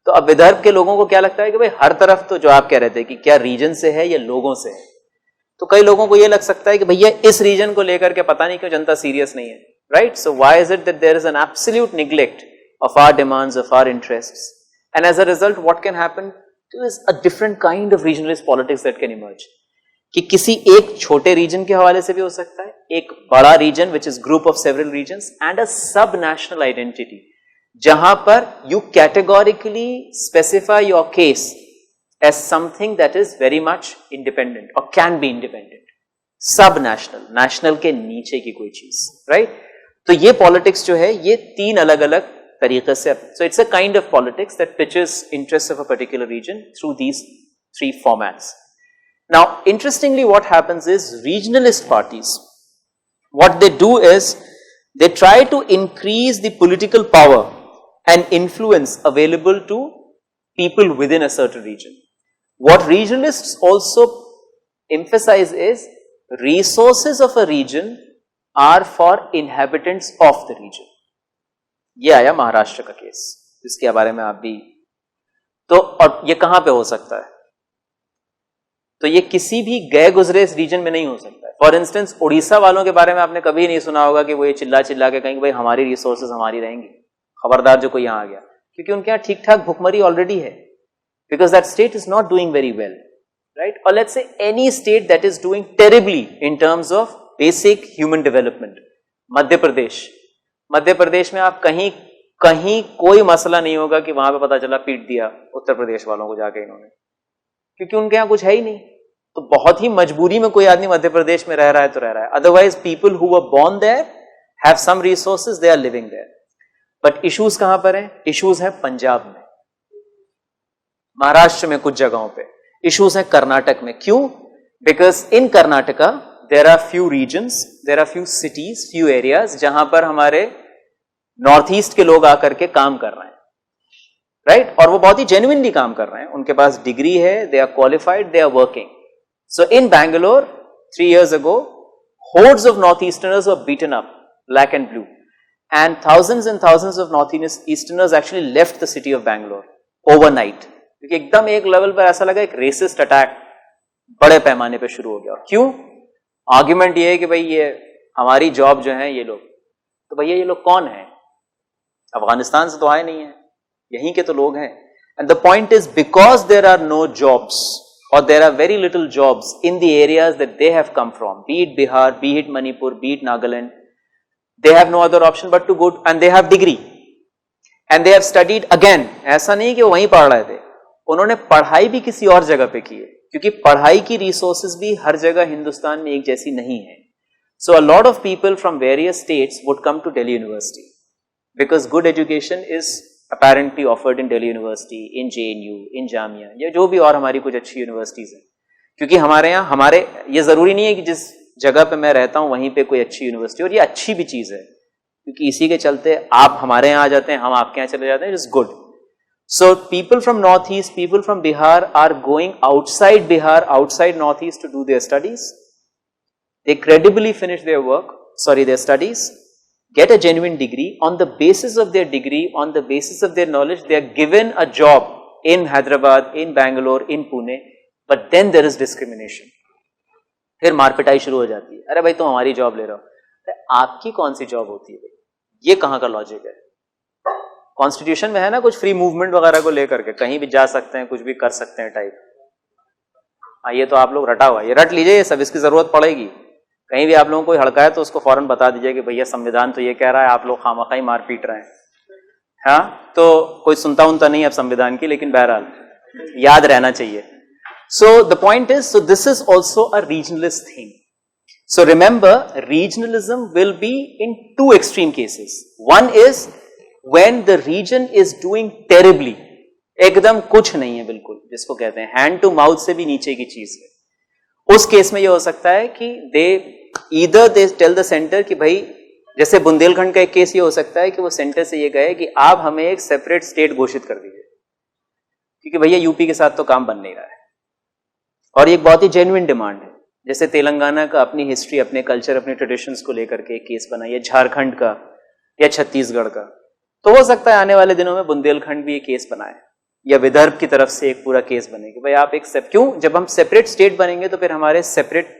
तो अब विदर्भ के लोगों को क्या लगता है कि भाई हर तरफ, तो जो आप कह रहे थे कि क्या रीजन से है या लोगों से है, तो कई लोगों को यह लग सकता है कि भैया इस रीजन को लेकर के पता नहीं क्यों जनता सीरियस नहीं है, right? So why is it that there is an absolute neglect of our demands, of our interests, and as a result what can happen to is a different kind of regionalist politics that can emerge, कि किसी एक छोटे reason के हवाले से भी हो सकता है, एक बड़ा region which is group of several regions, and a sub national identity, जहां पर you categorically specify your case as something that is very much independent or can be independent, सब नेशनल के नीचे की कोई चीज, राइट? तो ये पॉलिटिक्स जो है ये तीन अलग अलग तरीके से, so it's a kind of politics that pitches interests of a particular region through these three formats. Now, interestingly, what happens is regionalist parties, what they do is they try to increase the political power and influence available to people within a certain region. What regionalists also emphasize is resources of a region are for inhabitants of the region. ये आया महाराष्ट्र का case, इसके बारे में आप भी तो, और ये कहां पे हो सकता है? तो ये किसी भी गए गुजरे इस रीजन में नहीं हो सकता है. फॉर इंस्टेंस उड़ीसा वालों के बारे में आपने कभी नहीं सुना होगा कि वो ये चिल्ला चिल्ला के कहेंगे भाई हमारी रिसोर्सेज हमारी रहेंगी, खबरदार जो कोई यहां आ गया, क्योंकि उनके यहाँ ठीक ठाक भुखमरी ऑलरेडी है, because that state is not doing very well, right? और let's say any state that is doing terribly in terms of basic human development, Madhya Pradesh में आप कहीं कोई मसला नहीं होगा कि वहां पे पता चला पीट दिया उत्तर प्रदेश वालों को जाके इन्होंने, क्योंकि उनके यहाँ कुछ है ही नहीं. तो बहुत ही मजबूरी में कोई आदमी मध्य प्रदेश में रह रहा है तो रह रहा है, otherwise people who were born there have some resources, they are living there. But issues कहां पर हैं? इश्यूज हैं पंजाब में, महाराष्ट्र में कुछ जगहों पे, इश्यूज हैं कर्नाटक में. क्यों? Because in Karnataka there are few reasons, there are few cities, few areas जहां पर हमारे नॉर्थ ईस्ट के लोग आकर के काम कर रहे हैं, राइट? और वो बहुत ही जेन्युइनली काम कर रहे हैं, उनके पास डिग्री है, they are qualified, they are working. So in Bangalore 3 years ago, hordes of northeasterners were beaten up, black and blue, and thousands of northeasterners actually left the city of Bangalore overnight, क्योंकि एकदम एक level पर ऐसा लगा एक resist attack बड़े पैमाने पे शुरू हो गया. क्यों? आर्ग्यूमेंट ये है कि भाई ये हमारी जॉब जो है ये लोग, तो भैया ये लोग कौन है? अफगानिस्तान से तो आए नहीं है, यहीं के तो लोग हैं. And the point is because there are no jobs or there are very little jobs in the areas that they have come from, be it Bihar, be it Manipur, be it Nagaland, they have no other option but to go to, and they have degree and they have studied again. ऐसा नहीं कि वो वहीं पढ़ रहे थे, उन्होंने पढ़ाई भी किसी और जगह पे की है, क्योंकि पढ़ाई की रिसोर्सेज भी हर जगह हिंदुस्तान में एक जैसी नहीं है. So a lot of people from various states would come to Delhi University because good education is apparently offered in Delhi University, in JNU, in Jamia, या जो भी और हमारी कुछ अच्छी यूनिवर्सिटीज हैं. क्योंकि हमारे यहाँ ये जरूरी नहीं है कि जिस जगह पे मैं रहता हूँ वहीं पे कोई अच्छी यूनिवर्सिटी, और ये अच्छी भी चीज है, क्योंकि इसी के चलते आप हमारे यहाँ आ जाते हैं, हम आपके यहाँ चले जाते हैं. It is good. So people from north east, people from Bihar are going outside Bihar, outside north east to do their studies. They credibly finish their studies, get a genuine degree. On the basis of their degree, on the basis of their knowledge, they are given a job in Hyderabad, in Bangalore, in Pune, but then there is discrimination. फिर मारपिटाई शुरू हो जाती है. अरे भाई तुम हमारी job ले रहे हो, अरे आपकी कौन सी जॉब होती है? ये कहाँ का लॉजिक है? कॉन्स्टिट्यूशन में है ना कुछ फ्री मूवमेंट वगैरह को लेकर के, कहीं भी जा सकते हैं, कुछ भी कर सकते हैं टाइप. हाँ, ये तो आप लोग रटा हुआ है, ये रट लीजिए, ये सब इसकी जरूरत पड़ेगी. कहीं भी आप लोगों को हड़का है तो उसको फौरन बता दीजिए कि भैया संविधान तो ये कह रहा है, आप लोग खामखाई मार पीट रहे हैं. हाँ, तो कोई सुनता उनता नहीं अब संविधान की, लेकिन बहरहाल याद रहना चाहिए. So the point is, so this is also a regionalist thing. So remember, regionalism will be in 2 extreme cases. One is when the region is doing terribly, एकदम कुछ नहीं है बिल्कुल, जिसको कहते हैं हैंड टू माउथ से भी नीचे की चीज है. उस केस में ये हो सकता है कि दे टेल द सेंटर कि भाई, जैसे बुंदेलखंड का एक केस ये हो सकता है कि वो सेंटर से ये कहे कि आप हमें एक सेपरेट स्टेट घोषित कर दीजिए, क्योंकि भैया यूपी के साथ तो काम बन नहीं रहा है. और ये बहुत ही जेन्युइन डिमांड है. जैसे तेलंगाना का अपनी हिस्ट्री, अपने कल्चर, अपने ट्रेडिशंस को लेकर के एक केस बना, या झारखंड का या छत्तीसगढ़ का. तो हो सकता है आने वाले दिनों में बुंदेलखंड भी ये केस बनाए, या विदर्भ की तरफ से एक पूरा केस बने कि भाई आप एक क्यों, जब हम सेपरेट स्टेट बनेंगे तो फिर हमारे सेपरेट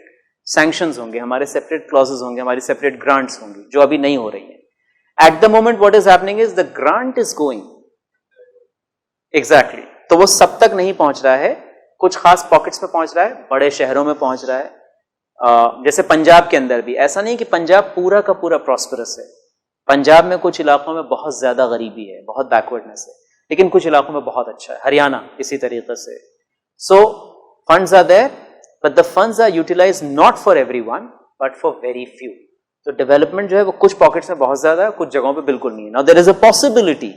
सैंक्शंस होंगे, हमारे सेपरेट क्लॉजेस होंगे, हमारी सेपरेट ग्रांट्स होंगी, जो अभी नहीं हो रही हैं. At the moment what is happening is the grant is going exactly, तो वो सब तक नहीं पहुंच रहा है, कुछ खास पॉकेट्स में पहुंच रहा है, बड़े शहरों में पहुंच रहा है. जैसे पंजाब के अंदर भी ऐसा नहीं कि पंजाब पूरा का पूरा प्रॉस्परस है. पंजाब में कुछ इलाकों में बहुत ज्यादा गरीबी है, बहुत बैकवर्डनेस है, लेकिन कुछ इलाकों में बहुत अच्छा है. हरियाणा इसी तरीके से, So funds are there, but the funds are utilized not for everyone, but for very few. तो डेवलपमेंट जो है वो कुछ पॉकेट्स में बहुत ज्यादा है, कुछ जगहों पे बिल्कुल नहीं है. Now there is a possibility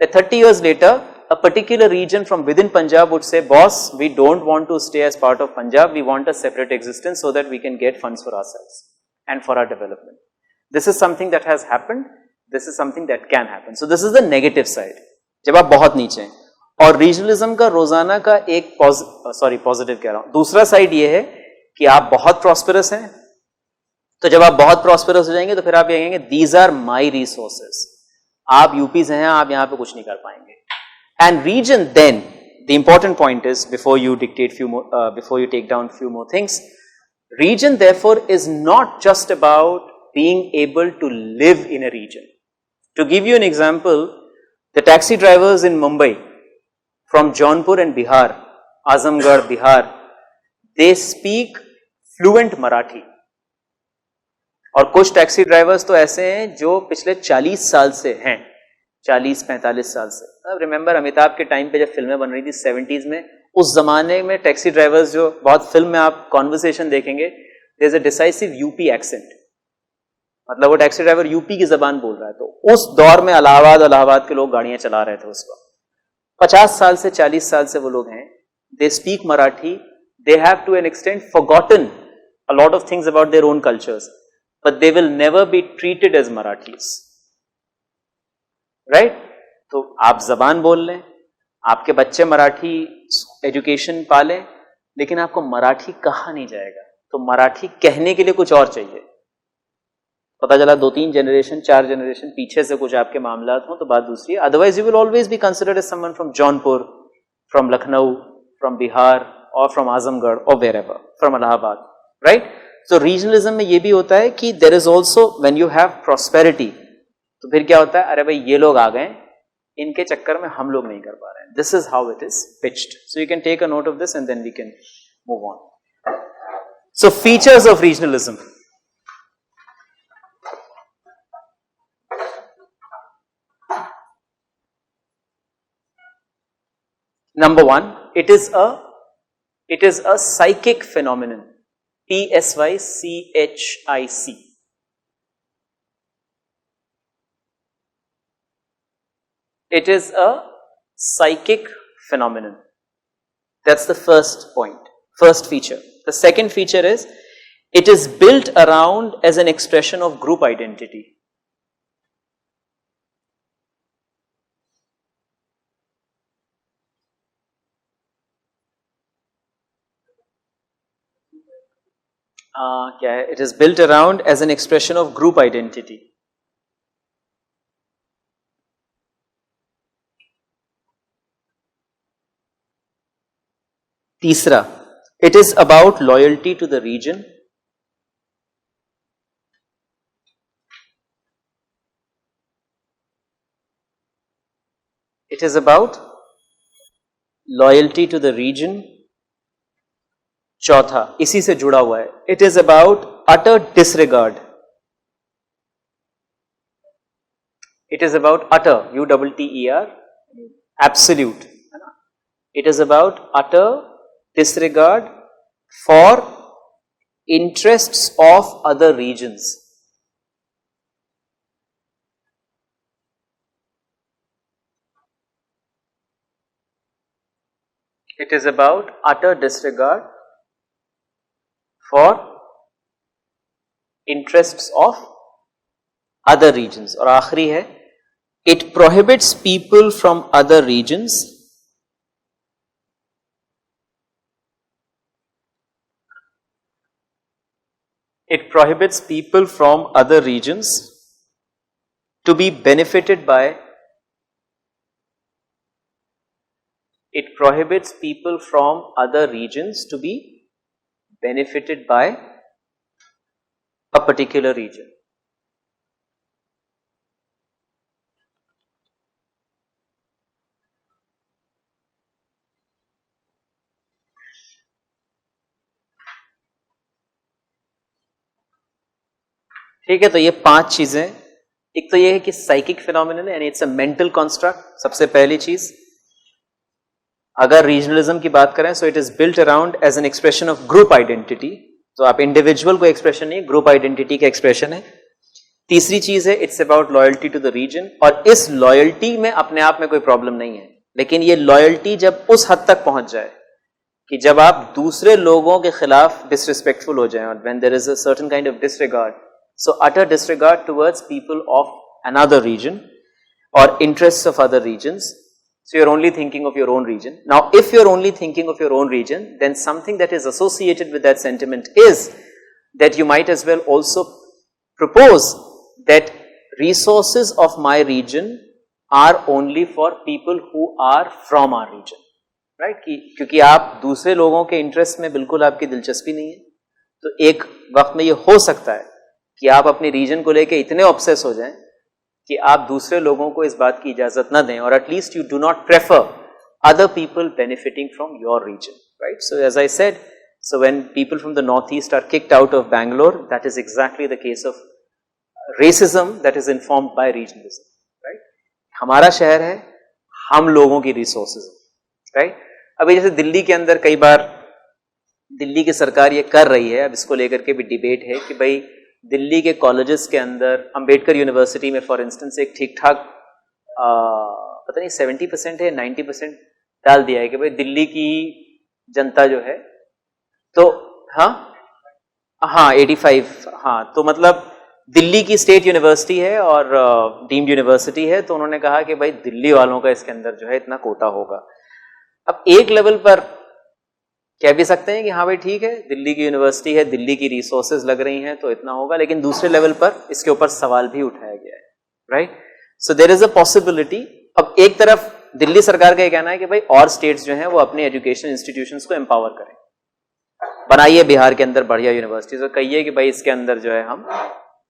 that 30 years later a particular region from within Punjab would say, boss, we don't want to stay as part of Punjab, we want a separate existence so that we can get funds for ourselves and for our development. This is something that has happened, this is something that can happen. So this is the negative side, जब आप बहुत नीचे हैं. और regionalism का रोजाना का एक पॉजिटिव कह रहा हूं, दूसरा साइड ये है कि आप बहुत प्रॉस्पेरस हैं, तो जब आप बहुत प्रॉस्पेरस हो जाएंगे तो फिर आप ये कहेंगे दीज आर माई रिसोर्सेज. आप यूपी से हैं, आप यहां पे कुछ नहीं कर पाएंगे. And reason then the important point is before you take down few more things, region therefore is not just about being able to live in a region. To give you an example, the taxi drivers in Mumbai from Jaunpur and Bihar, Azamgarh, Bihar, they speak fluent Marathi. और कुछ taxi drivers तो ऐसे हैं जो पिछले 40 साल से हैं, 40-45 साल से. अब रिमेंबर अमिताभ के टाइम पे जब फिल्में बन रही थी 70s में, उस जमाने में टैक्सी ड्राइवर्स जो बहुत फिल्म में आप कॉन्वर्सेशन देखेंगे, there is a decisive UP accent, मतलब वो टैक्सी ड्राइवर यूपी की जबान बोल रहा है. तो उस दौर में इलाहाबाद के लोग गाड़ियां चला रहे थे उस वक्त. 50 साल से 40 साल से वो लोग हैं, they speak Marathi, they have to an extent forgotten a lot of things about their own cultures, but they will never be treated as Marathis, right? तो आप जबान बोल लें, आपके बच्चे मराठी एजुकेशन पालें, लेकिन आपको मराठी कहा नहीं जाएगा. तो मराठी कहने के लिए कुछ और चाहिए. पता चला 2-3 जनरेशन 4 जनरेशन पीछे से कुछ आपके मामला हो तो बात दूसरी है. Otherwise you will always be considered as someone from Jaunpur, from Lucknow, from Bihar और फ्रॉम आजमगढ़ और wherever, from Allahabad, right? So regionalism में ये भी होता है कि there is also when you have prosperity, तो फिर क्या होता है, अरे भाई ये लोग आ गए, इनके चक्कर में हम लोग नहीं कर पा रहे हैं. This is how it is pitched. So you can take a note of this and then we can move on. So features of regionalism. Number one, it is a psychic phenomenon. PSYCHIC. It is a psychic phenomenon. That's the first point, first feature. The second feature is, it is built around as an expression of group identity. क्या है? It is built around as an expression of group identity. तीसरा, it is about loyalty to the region. It is about loyalty to the region. चौथा, इसी से जुड़ा हुआ है, it is about utter disregard. It is about utter, UTTER, absolute. It is about utter disregard for interests of other regions. It is about utter disregard for interests of other regions. और आखिरी है, it prohibits people from other regions to be benefited by a particular region. ठीक है, तो ये 5 चीजें. एक तो ये है कि साइकिक फिनोमिनन है, यानी इट्स अ मेंटल कॉन्स्ट्रक्ट, सबसे पहली चीज. अगर रीजनलिज्म की बात करें so it is built around as an expression of group identity, तो आप इंडिविजुअल को एक्सप्रेशन नहीं, ग्रुप आइडेंटिटी का एक्सप्रेशन है। तीसरी चीज है it's about loyalty to the region, और इस लॉयल्टी में अपने आप में कोई प्रॉब्लम नहीं है, लेकिन ये लॉयल्टी जब उस हद तक पहुंच जाए कि जब आप दूसरे लोगों के खिलाफ डिसरिस्पेक्टफुल हो जाएं, और when there is a certain kind of disregard, so utter disregard towards people of another region or interests of other regions, so you're only thinking of your own region. Now if you're only thinking of your own region, then something that is associated with that sentiment is that you might as well also propose that resources of my region are only for people who are from our region, right? क्योंकि आप दूसरे लोगों के interest में बिल्कुल आपकी दिलचस्पी नहीं है, तो एक वक्त में ये हो सकता है कि आप अपने रीजन को लेके इतने ऑब्सेस हो जाएं कि आप दूसरे लोगों को इस बात की इजाजत न दें, और at least you do not prefer other people benefiting from your region, right? So as I said, so when people from the north east are kicked out of Bangalore, that is exactly the case of racism that is informed by regionalism, right? हमारा शहर है, हम लोगों की resources, right? अभी जैसे दिल्ली के अंदर कई बार दिल्ली की सरकार ये कर रही है, अब इसको लेकर के भी डिबेट है कि भाई दिल्ली के कॉलेजेस के अंदर, अंबेडकर यूनिवर्सिटी में फॉर इंस्टेंस एक ठीक ठाक पता नहीं 70% है 90% डाल दिया है कि भाई दिल्ली की जनता जो है, तो हाँ 85, हाँ, तो मतलब दिल्ली की स्टेट यूनिवर्सिटी है और डीम्ड यूनिवर्सिटी है, तो उन्होंने कहा कि भाई दिल्ली वालों का इसके अंदर जो है इतना कोटा होगा। अब एक लेवल पर कह भी सकते हैं कि हाँ भाई ठीक है, दिल्ली की यूनिवर्सिटी है, दिल्ली की रिसोर्सेज लग रही हैं तो इतना होगा, लेकिन दूसरे लेवल पर इसके ऊपर सवाल भी उठाया गया है, right? So there is a possibility. अब एक तरफ दिल्ली सरकार का ये कहना है कि भाई और स्टेट्स जो हैं वो अपने एजुकेशन इंस्टीट्यूशंस को एम्पावर करें, बनाइए बिहार के अंदर बढ़िया यूनिवर्सिटीज, और कहिए कि भाई इसके अंदर जो है हम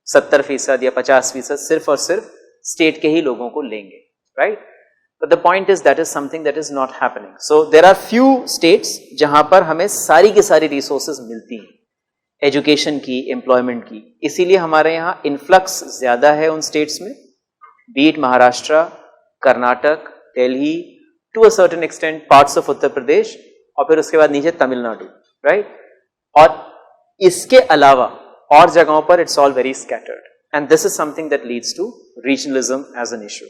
70% या 50% सिर्फ और सिर्फ स्टेट के ही लोगों को लेंगे, right? But the point is that is something that is not happening. So there are few states जहां पर हमें सारी की सारी resources मिलती हैं, एजुकेशन की, एम्प्लॉयमेंट की, इसीलिए हमारे यहाँ इन्फ्लक्स ज्यादा है उन स्टेट्स में, be it Maharashtra, Karnataka, Delhi, to a certain extent parts of Uttar Pradesh, और फिर उसके बाद नीचे तमिलनाडु, राइट? और इसके अलावा और जगहों पर it's all very scattered, and this is something that leads to regionalism as an issue.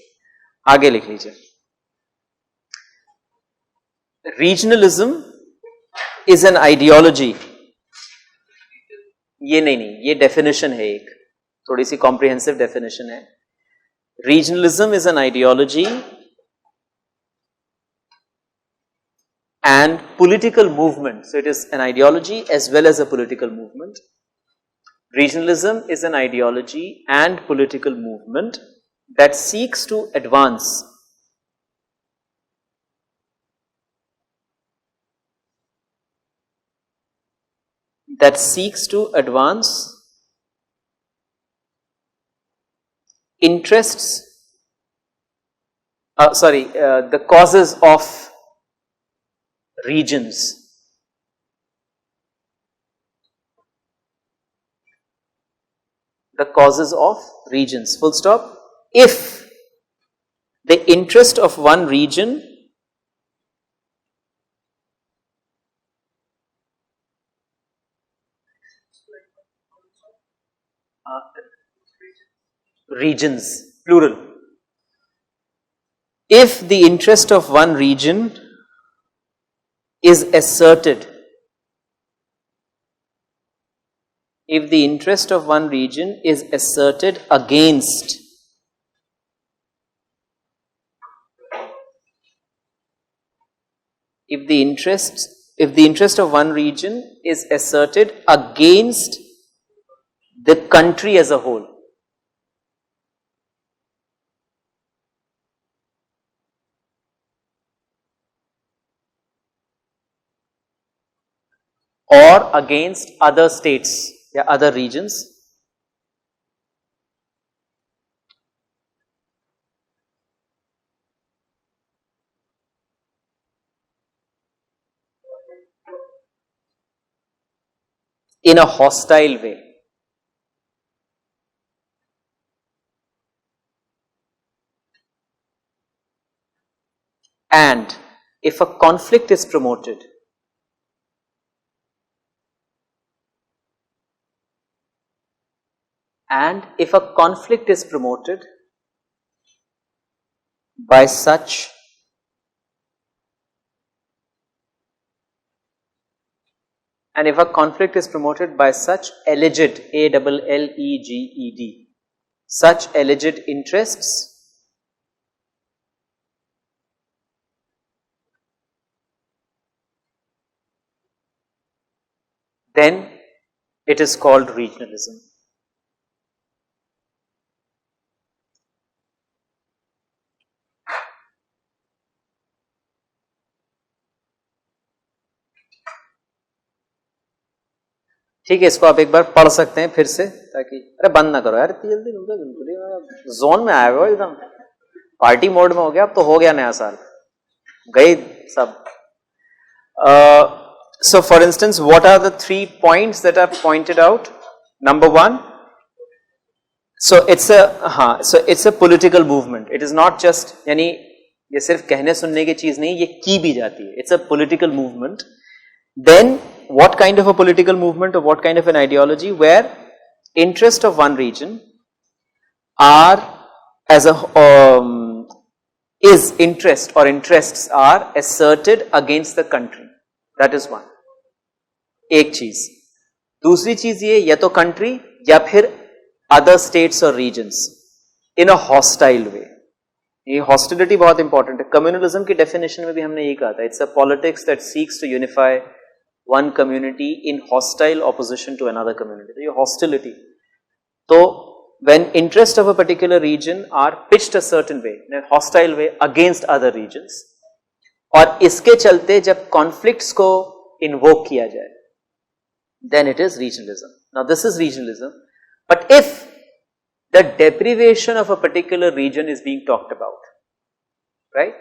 आगे लिख लीजिए, रीजनलिज्म इज एन आइडियोलॉजी, ये नहीं, ये डेफिनेशन है, एक थोड़ी सी कॉम्प्रिहेंसिव डेफिनेशन है। Regionalism is an ideology and political movement. So it is an ideology as well as a political movement. Regionalism is an ideology and political movement that seeks to advance interests, the causes of regions. The causes of regions, full stop. If the interest of one region regions, plural. If the interest of one region is asserted, if the interest of one region is asserted against if the interest of one region is asserted against the country as a whole, or against other states या other regions, in a hostile way, and if a conflict is promoted and if a conflict is promoted by such alleged ALLEGED such alleged interests then it is called regionalism. ठीक है, इसको आप एक बार पढ़ सकते हैं फिर से, ताकि अरे बंद ना करो यार इतनी जल्दी, बिल्कुल जोन में आया हुआ एकदम, पार्टी मोड में हो गया, अब तो हो गया नया साल, गए सब. So for instance, what are the 3 points that are pointed out? Number 1, so it's a political movement. It is not just, यानी ये सिर्फ कहने सुनने की चीज नहीं, ये की भी जाती है. It's a political movement. Then what kind of a political movement or what kind of an ideology? Where interest of one region are as a is interest or interests are asserted against the country. That is one. एक चीज. दूसरी चीज ये, या तो country या फिर other states और रीजन्स इन अ हॉस्टाइल वे. ये हॉस्टिलिटी बहुत इंपॉर्टेंट है. कम्युनलिज्म की डेफिनेशन में भी हमने ये कहा था, it's a politics that seeks to unify one community in hostile opposition to another community. तो ये हॉस्टिलिटी. तो when interest of a particular region are pitched a certain way, in a hostile way against other regions, और इसके चलते जब conflicts को invoke किया जाए, then it is regionalism. Now this is regionalism, but if the deprivation of a particular region is being talked about, right?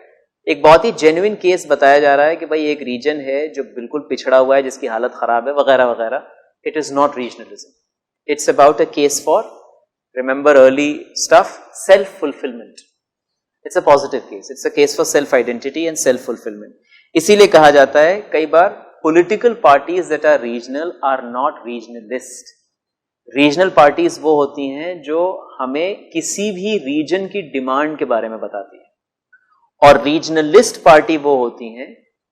एक बहुत ही genuine case बताया जा रहा है कि भाई एक region है जो बिल्कुल पिछड़ा हुआ है, जिसकी हालत खराब है वगैरह वगैरह, it is not regionalism. It's about a case for, remember early stuff, self-fulfillment. It's a positive case. It's a case for self-identity and self-fulfillment. इसीलिए कहा जाता है कई बार political parties that are regional are not regionalist. Regional parties वो होती हैं जो हमें किसी भी region की demand के बारे में बताती हैं, और regionalist party वो होती हैं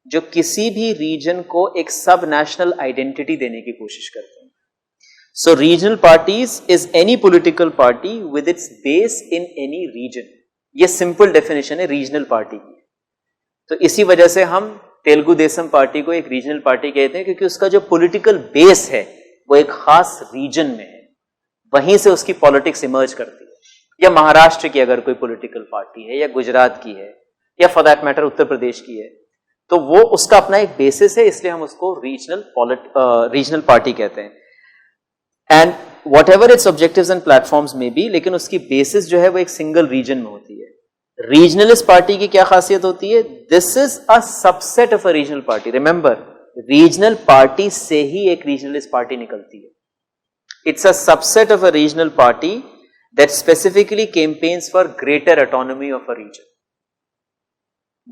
जो किसी भी region को एक sub-national identity देने की कोशिश करती हैं. So regional parties is any political party with its base in any region. ये simple definition है regional party की. तो इसी वजह से हम तेलुगु देशम पार्टी को एक regional party कहते हैं, क्योंकि उसका जो political base है वो एक खास region में है, वहीं से उसकी politics emerge करती है. या महाराष्ट्र की अगर कोई political party है, या गुजरात की है, या for that matter Uttar Pradesh की है, तो वो उसका अपना एक basis है, इसलिए हम उसको regional party कहते हैं. And what ever its objectives and platforms में भी, लेकिन उसकी बेसिस जो है वो एक सिंगल रीजन में होती है. रीजनलिस्ट पार्टी की क्या खासियत होती है? This is a subset of a regional party. Remember, regional party से ही एक रीजनलिस्ट पार्टी निकलती है. It's a subset of a regional party that specifically campaigns for greater autonomy of a region.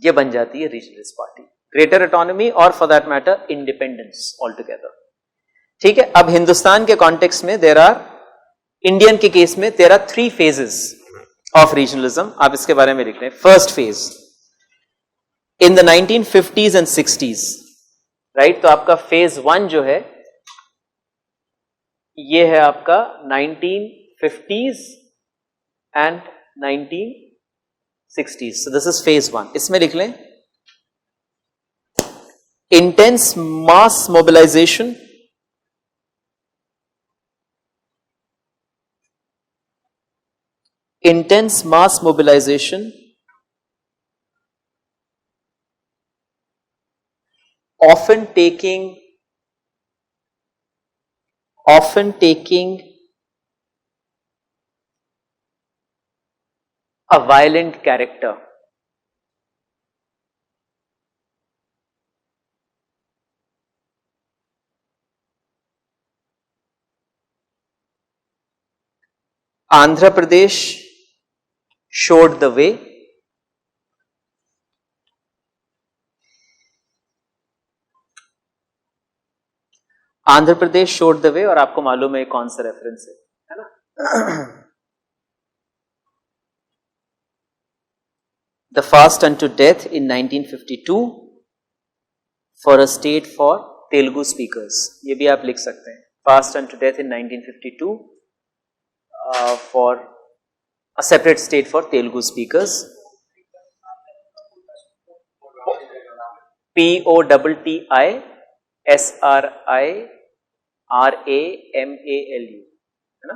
ये बन जाती है रीजनलिस्ट पार्टी. ग्रेटर ऑटोनॉमी और for that matter independence all together. ठीक है. अब हिंदुस्तान के कॉन्टेक्स्ट में देयर आर, इंडियन के केस में there are 3 phases of regionalism. आप इसके बारे में लिख रहे हैं. First phase in the 1950s and 60s, right. तो आपका फेज 1 जो है ये है आपका 1950s and 1960s. So this is phase 1. इसमें लिख लें intense mass mobilisation, intense mass mobilization often taking a violent character. Andhra Pradesh showed the way. Andhra Pradesh showed the way, और आपको मालूम है कौन सा रेफरेंस है ना? The fast unto death in 1952 for a state for Telugu speakers, ये भी आप लिख सकते हैं, fast unto death in 1952 for a separate state for Telugu speakers. POTTISRIRAMALU, है ना?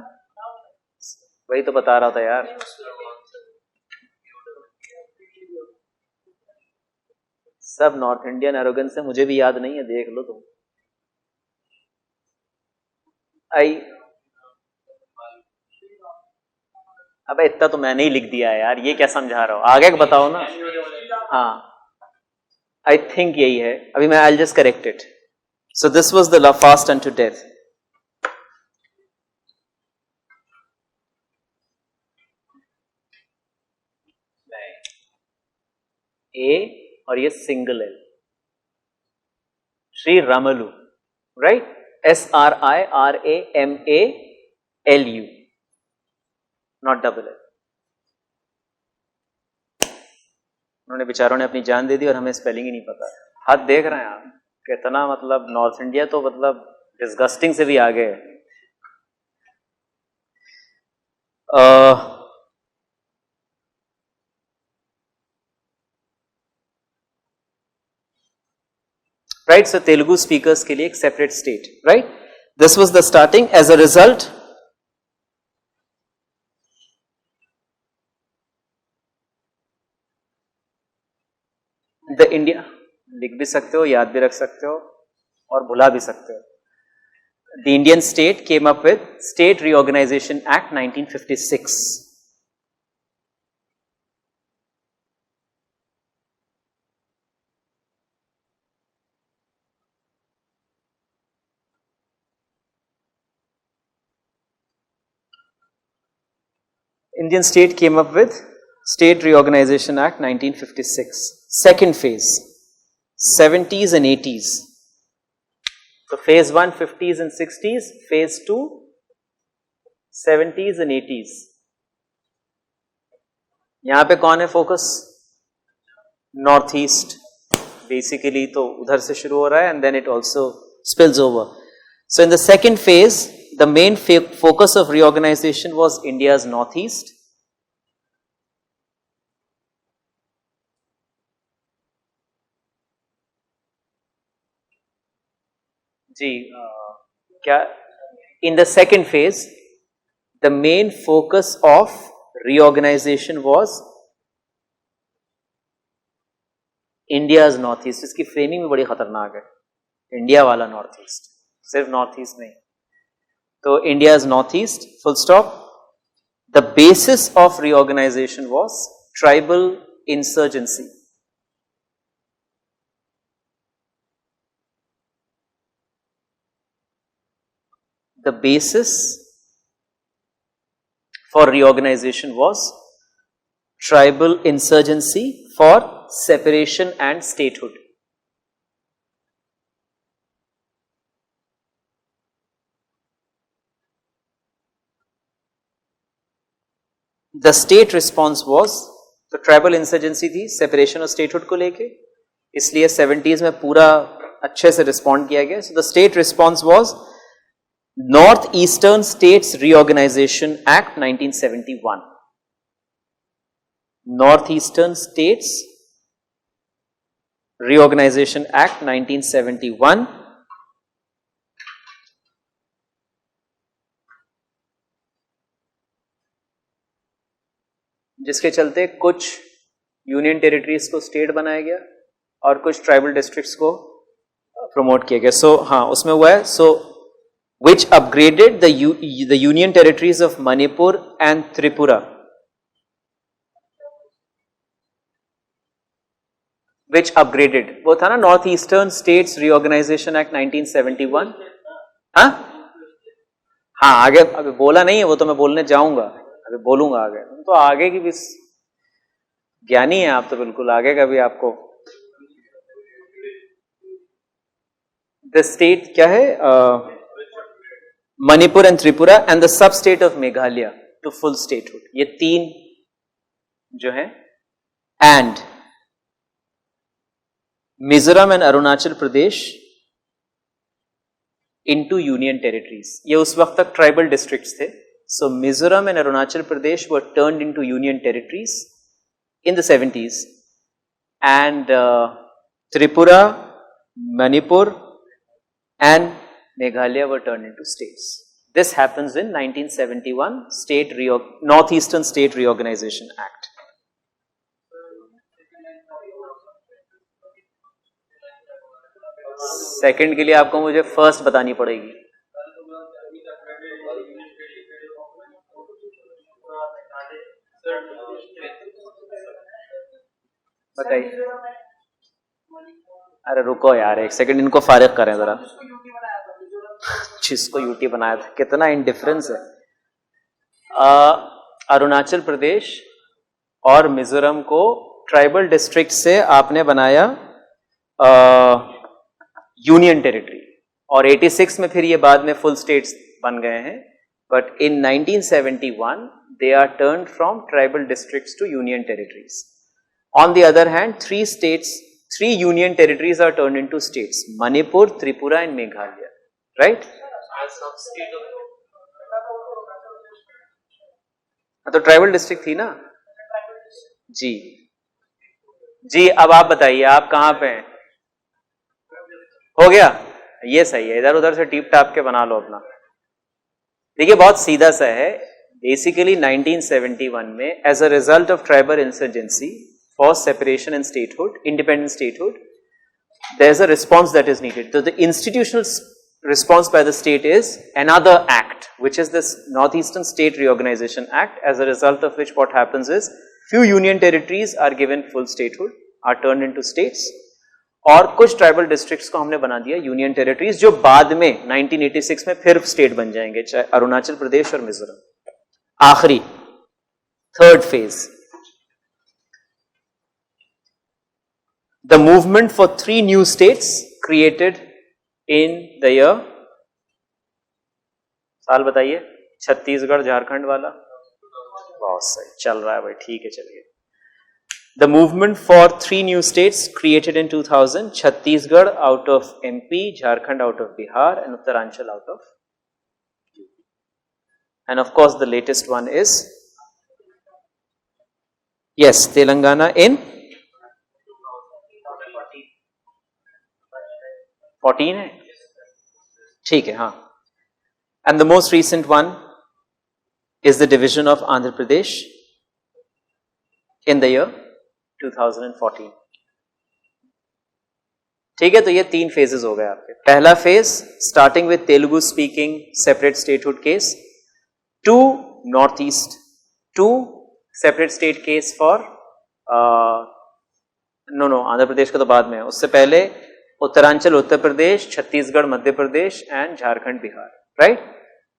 वही तो बता रहा था यार. सब नॉर्थ इंडियन एरोगेंस है, मुझे भी याद नहीं है, देख लो तुम. अबे इतना तो मैंने ही लिख दिया है यार, ये क्या समझा रहा हो, आगे बताओ ना. हाँ, आई थिंक यही है. अभी मैं I just correct it. So this was the fast unto death. ए और ये single L, Sri Ramalu, right? SRIRAMALU, not double L. उन्होंने बेचारों ने अपनी जान दे दी और हमें स्पेलिंग ही नहीं पता. हाथ देख रहे हैं आप कितना, मतलब नॉर्थ इंडिया तो मतलब डिस्गस्टिंग से भी आगे है. राइट, सो तेलुगु स्पीकर्स के लिए एक separate state, right? This was the starting. As a result the India, लिख भी सकते हो, याद भी रख सकते हो और भुला भी सकते हो. The Indian state came up with state reorganisation act 1956. Indian state came up with State Reorganization Act 1956. Second phase, 70s and 80s. So phase 1, 50s and 60s. Phase 2, 70s and 80s. यहाँ पे कौन है focus? North east. Basically तो उधर से शुरू हो रहा है and then it also spills over. So in the second phase, the main focus of reorganization was India's northeast. जी, क्या? In the second phase, the main focus of reorganization was India's northeast. इसकी framing भी बड़ी खतरनाक है, India वाला north east, सिर्फ north east नहीं. तो India's northeast, full stop. The basis of reorganization was tribal insurgency. The basis for reorganization was tribal insurgency for separation and statehood. The state response was, तो tribal insurgency थी separation और statehood को लेके, इसलिए 70s में पूरा अच्छे से रिस्पॉन्ड किया गया. So the state response was north eastern states reorganisation act 1971. North eastern states reorganisation act 1971. जिसके चलते कुछ यूनियन टेरिटरीज को स्टेट बनाया गया और कुछ ट्राइबल डिस्ट्रिक्ट्स को प्रमोट किया गया. सो हाँ, उसमें हुआ है. सो which upgraded the union territories of Manipur and Tripura. Which upgraded, वो था ना north eastern states reorganisation act 1971. हाँ हाँ, आगे अभी बोला नहीं है, वो तो मैं बोलने जाऊंगा, अभी बोलूंगा आगे. तो आगे की भी ज्ञानी है आप, तो बिल्कुल आगे का भी आपको द स्टेट क्या है? Manipur and Tripura and the sub state of Meghalaya to full statehood, ये तीन जो है, and Mizoram and Arunachal Pradesh into union territories. ये उस वक्त तक ट्राइबल डिस्ट्रिक्ट्स थे। So Mizoram and Arunachal Pradesh were turned into union territories in the 70s, and Tripura, Manipur and Meghalaya were turned into states. This happens in 1971 Northeastern State Reorganization Act. Second के लिए आपको मुझे first बतानी पड़ेगी। बताइए। अरे रुको यार एक सेकंड, इनको फारिग करें जरा। जिसको यूटी बनाया था, कितना इंडिफरेंस है। अरुणाचल प्रदेश और मिजोरम को ट्राइबल डिस्ट्रिक्ट से आपने बनाया यूनियन टेरिटरी, और 86 में फिर ये बाद में फुल स्टेट्स बन गए हैं। But in 1971 they are turned from tribal districts to union territories. On the other hand, three union territories are turned into states: Manipur, Tripura and Meghalaya. Right? तो ट्राइबल डिस्ट्रिक्ट थी ना जी। जी अब आप बताइए, आप कहां पे हैं? हो गया, ये सही है। इधर उधर से टीप टाप के बना लो अपना। देखिए बहुत सीधा सा है। बेसिकली 1971 में as a result of tribal insurgency for separation and statehood, independent statehood, there is a response that is needed. तो the institutional response by the state is another act, which is this Northeastern State Reorganization Act, as a result of which what happens is few union territories are given full statehood, are turned into states, और कुछ tribal districts को हमने बना दिया union territories, जो बाद में 1986 में फिर स्टेट बन जाएंगे, चाहे अरुणाचल प्रदेश और मिजोरम। आखिरी third phase, the movement for 3 new states created in the year, साल बताइए। छत्तीसगढ़ झारखंड वाला, बहुत सही चल रहा है भाई, ठीक है चलिए। The movement for 3 new states created in 2000, Chhattisgarh out of MP, Jharkhand out of Bihar and Uttaranchal out of UP. And of course the latest one is, yes, Telangana in 14 है, ठीक है, हाँ। And the most recent one is the division of Andhra Pradesh in the year 2014। ठीक है, तो ये 3 phases हो गए आपके। पहला phase starting with Telugu speaking separate statehood case, 2 north east, 2 separate state case for no Andhra Pradesh का तो बाद में है, उससे पहले Uttaranchal Uttar Pradesh, Chhattisgarh Madhya Pradesh and Jharkhand Bihar, right?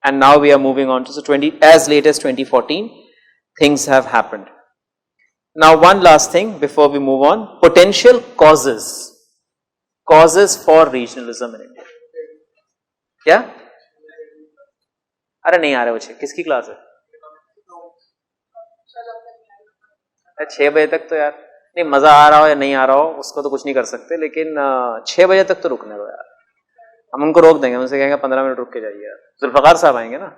And now we are moving on to 20 as late as 2014 things have happened. Now one last thing before we move on, potential causes for regionalism in India. क्या? अरे नहीं आ रहे बच्चे, किसकी क्लास है? 6 बजे तक तो यार नहीं, मजा आ रहा हो या नहीं आ रहा हो उसको तो कुछ नहीं कर सकते, लेकिन 6 बजे तक तो रुकने दो यार। हम उनको रोक देंगे, उनसे कहेंगे 15 मिनट रुक के जाइए यार। जुल्फकार साहब आएंगे ना,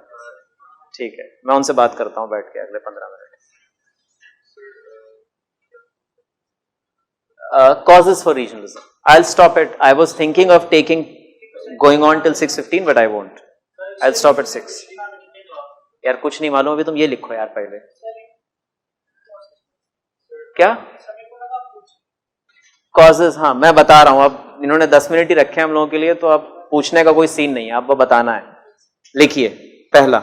ठीक है, मैं उनसे बात करता हूँ बैठ के अगले 15 minute. Causes for regionalism. I'll stop it. I was thinking of going on till 6:15, but I won't. I'll stop at 6. यार कुछ नहीं मालूम अभी, तुम ये लिखो यार पहले। क्या कॉजेज? हाँ मैं बता रहा हूं, अब इन्होंने 10 मिनट ही रखे हैं हम लोगों के लिए, तो अब पूछने का कोई सीन नहीं है, आपको बताना है। लिखिए पहला,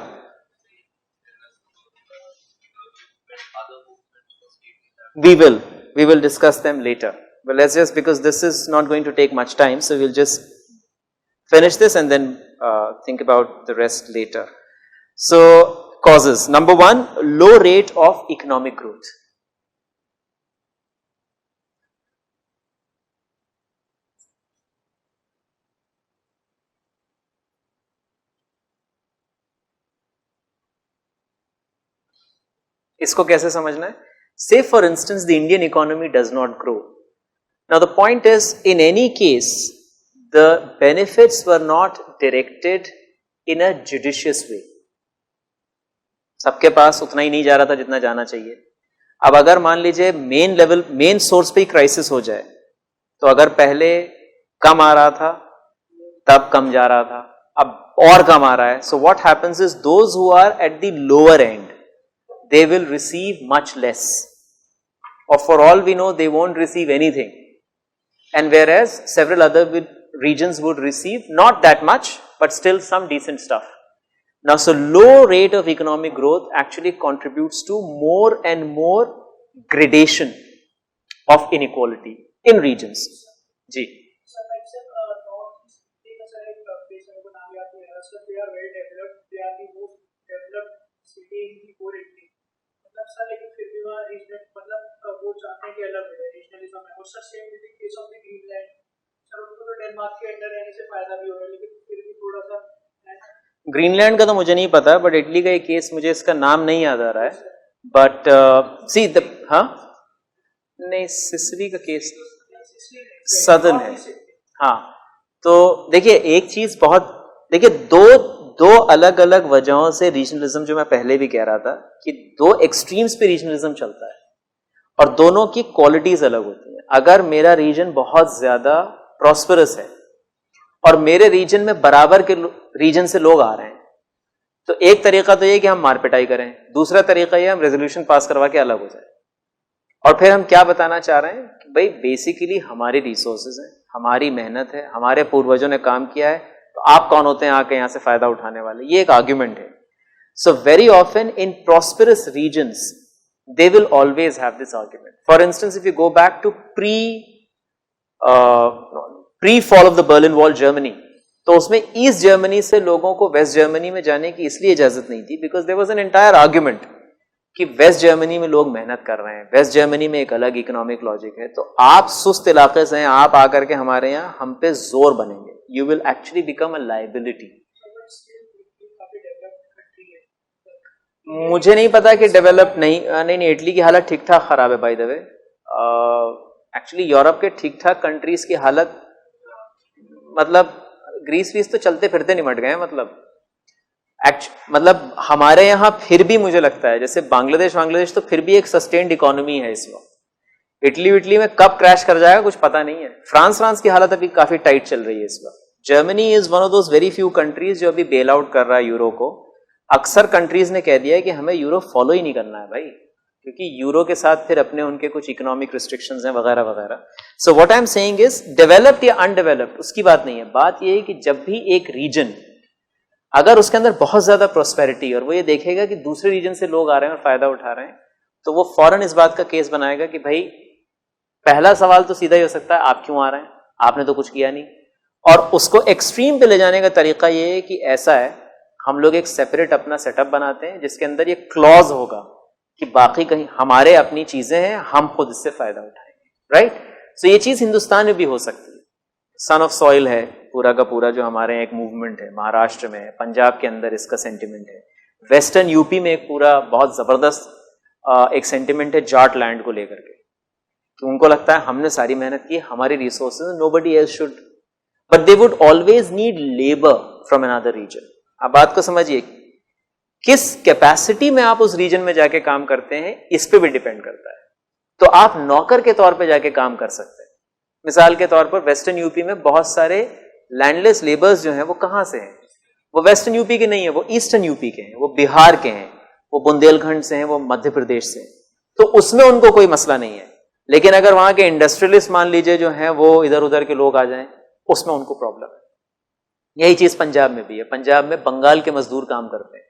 we will discuss them later, but let's just, because this is not going to take much time, so we'll just finish this and then think about the rest later. So causes, number 1, low rate of economic growth. इसको कैसे समझना है? Say for instance the Indian economy does not grow. Now the point is, in any case, the benefits were not directed in a judicious way. सबके पास उतना ही नहीं जा रहा था जितना जाना चाहिए. अब अगर मान लीजिए मेन सोर्स पे ही क्राइसिस हो जाए, तो अगर पहले कम आ रहा था तब कम जा रहा था, अब और कम आ रहा है. So what happens is those who are at the lower end, they will receive much less, or for all we know they won't receive anything, and whereas several other regions would receive not that much but still some decent stuff. Now, so low rate of economic growth actually contributes to more and more gradation of inequality in regions. जी. They are well developed. They are the most developed city in the whole India. मतलब sir लेकिन फिर भी वहाँ regional मतलब वो चाहते हैं कि अलग हो जाए, रीजनलिज्म है. और sir same with the case of the Greenland. Sir उनको तो डेनमार्क के अंडर रहने से फायदा भी हो रहा है, लेकिन फिर भी थोड़ा सा. ग्रीनलैंड का तो मुझे नहीं पता, बट इटली का एक केस मुझे इसका नाम नहीं याद आ रहा है. बट सी द हाँ नहीं, सिसिली का केस सदर्न है. हाँ, तो देखिए एक चीज बहुत, देखिए दो अलग अलग वजहों से रीजनलिज्म, जो मैं पहले भी कह रहा था कि दो एक्सट्रीम्स पे रीजनलिज्म चलता है और दोनों की क्वालिटीज अलग होती हैं. अगर मेरा रीजन बहुत ज्यादा प्रॉस्परस है और मेरे रीजन में बराबर के रीजन से लोग आ रहे हैं, तो एक तरीका तो ये कि हम मारपिटाई करें, दूसरा तरीका ये हम रेजोल्यूशन पास करवा के अलग हो जाए. और फिर हम क्या बताना चाह रहे हैं कि भाई बेसिकली हमारी रिसोर्सेज हैं, हमारी मेहनत है, हमारे पूर्वजों ने काम किया है, तो आप कौन होते हैं आके यहां से फायदा उठाने वाले? ये एक आर्ग्यूमेंट है. So very often in prosperous regions they will always have this argument. For instance if you go back to pre fall of the Berlin wall Germany, तो उसमें ईस्ट जर्मनी से लोगों को वेस्ट जर्मनी में जाने की इसलिए इजाजत नहीं थी because there was an entire argument कि वेस्ट जर्मनी में लोग मेहनत कर रहे हैं, वेस्ट जर्मनी में एक अलग इकोनॉमिक लॉजिक है, तो आप सुस्त इलाके से हैं, आप आकर के हमारे यहाँ हम पे जोर बनेंगे, you will actually become a liability. मुझे नहीं पता कि डेवलप नहीं, इटली की हालत ठीक ठाक खराब है by the way. Actually Europe के ठीक ठाक कंट्रीज की हालत, मतलब ग्रीस वीस तो चलते फिरते निमट गए. मतलब हमारे यहाँ फिर भी मुझे लगता है जैसे बांग्लादेश तो फिर भी एक सस्टेन्ड इकोनॉमी है इस वक्त. इटली में कब क्रैश कर जाएगा कुछ पता नहीं है. फ्रांस की हालत अभी काफी टाइट चल रही है इस वक्त. Germany is one of those very few countries जो अभी बेल आउट कर रहा है यूरो को. अक्सर कंट्रीज ने कह दिया है कि हमें यूरो फॉलो ही नहीं करना है भाई, क्योंकि यूरो के साथ फिर अपने उनके कुछ इकोनॉमिक रिस्ट्रिक्शंस हैं वगैरह वगैरह. So what I am saying is developed या अनडेवलप्ड उसकी बात नहीं है. बात यह है कि जब भी एक रीजन अगर उसके अंदर बहुत ज्यादा प्रोस्पेरिटी और वो ये देखेगा कि दूसरे रीजन से लोग आ रहे हैं और फायदा उठा रहे हैं, तो वो फौरन इस बात का केस बनाएगा कि भाई पहला सवाल तो सीधा ही हो सकता है, आप क्यों आ रहे हैं, आपने तो कुछ किया नहीं. और उसको एक्सट्रीम पे ले जाने का तरीका ये है कि ऐसा है, हम लोग एक सेपरेट अपना सेटअप बनाते हैं जिसके अंदर ये क्लॉज होगा कि बाकी कहीं हमारे अपनी चीजें हैं, हम खुद इससे फायदा उठाएंगे. राइट. सो ये चीज हिंदुस्तान में भी हो सकती है. सन ऑफ सॉइल है पूरा का पूरा जो हमारे एक मूवमेंट है, महाराष्ट्र में, पंजाब के अंदर इसका सेंटिमेंट है. वेस्टर्न यूपी में एक पूरा बहुत जबरदस्त एक सेंटिमेंट है जाट लैंड को लेकर के, कि उनको लगता है हमने सारी मेहनत की, हमारी resources, nobody else should, but they would always need labour from another region. आप बात को समझिए, किस कैपेसिटी में आप उस रीजन में जाके काम करते हैं इस पे भी डिपेंड करता है. तो आप नौकर के तौर पे जाके काम कर सकते हैं. मिसाल के तौर पर वेस्टर्न यूपी में बहुत सारे लैंडलेस लेबर्स जो हैं वो कहां से हैं? वो वेस्टर्न यूपी के नहीं है, वो ईस्टर्न यूपी के हैं, वो बिहार के हैं, वो बुंदेलखंड से हैं, वो मध्य प्रदेश से हैं. तो उसमें उनको कोई मसला नहीं है. लेकिन अगर वहां के इंडस्ट्रियलिस्ट मान लीजिए जो हैं वो इधर उधर के लोग आ जाएं, उसमें उनको प्रॉब्लम है. यही चीज पंजाब में भी है. पंजाब में बंगाल के मजदूर काम करते हैं,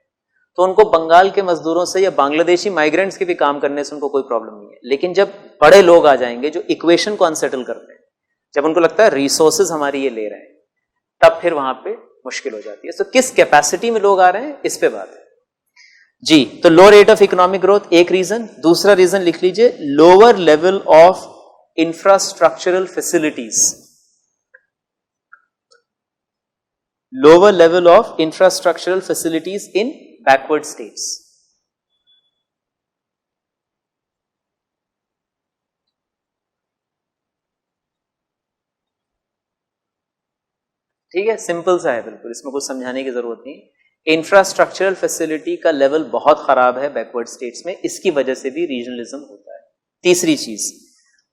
तो उनको बंगाल के मजदूरों से या बांग्लादेशी माइग्रेंट्स के भी काम करने से उनको कोई प्रॉब्लम नहीं है. लेकिन जब बड़े लोग आ जाएंगे जो इक्वेशन को अनसेटल करते हैं, जब उनको लगता है रिसोर्सेज हमारी ये ले रहे हैं, तब फिर वहां पे मुश्किल हो जाती है. तो किस कैपेसिटी में लोग आ रहे हैं इस पे बात है जी. तो लो रेट ऑफ इकोनॉमिक ग्रोथ एक रीजन. दूसरा रीजन लिख लीजिए, lower level of infrastructural facilities. lower level of infrastructural facilities in backward states. ठीक है, सिंपल सा है बिल्कुल, इसमें कुछ समझाने की जरूरत नहीं। इंफ्रास्ट्रक्चरल फैसिलिटी का लेवल बहुत खराब है बैकवर्ड स्टेट्स में, इसकी वजह से भी रीजनलिज्म होता है। तीसरी चीज,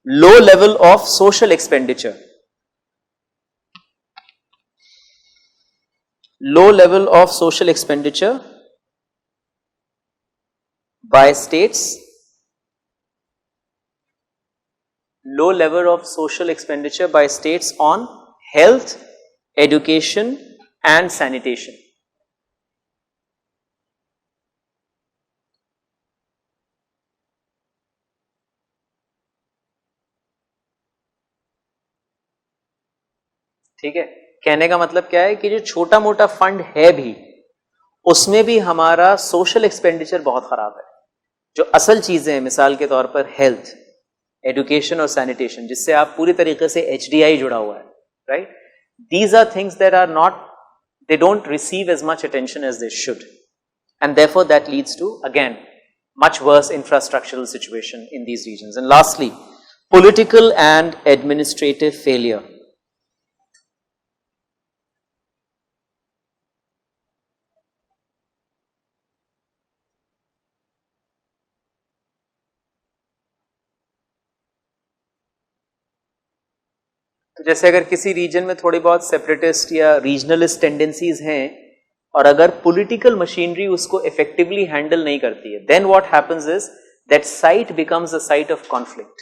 low level of social expenditure. Low level of social expenditure by states, low level of social expenditure by states on health, education and sanitation. ठीक है, कहने का मतलब क्या है कि जो छोटा मोटा फंड है भी, उसमें भी हमारा सोशल एक्सपेंडिचर बहुत खराब है। जो असल चीजें हैं, मिसाल के तौर पर हेल्थ, एजुकेशन और सैनिटेशन, जिससे आप पूरी तरीके से HDI जुड़ा हुआ है, right? These are things that are not, they don't receive as much attention as they should, and therefore that leads to again much worse infrastructural situation in these regions. And lastly, political and administrative failure. तो जैसे अगर किसी reason में थोड़ी बहुत separatist या रीजनलिस्ट tendencies हैं और अगर पॉलिटिकल मशीनरी उसको इफेक्टिवली हैंडल नहीं करती है, then what happens is that site becomes a site of conflict,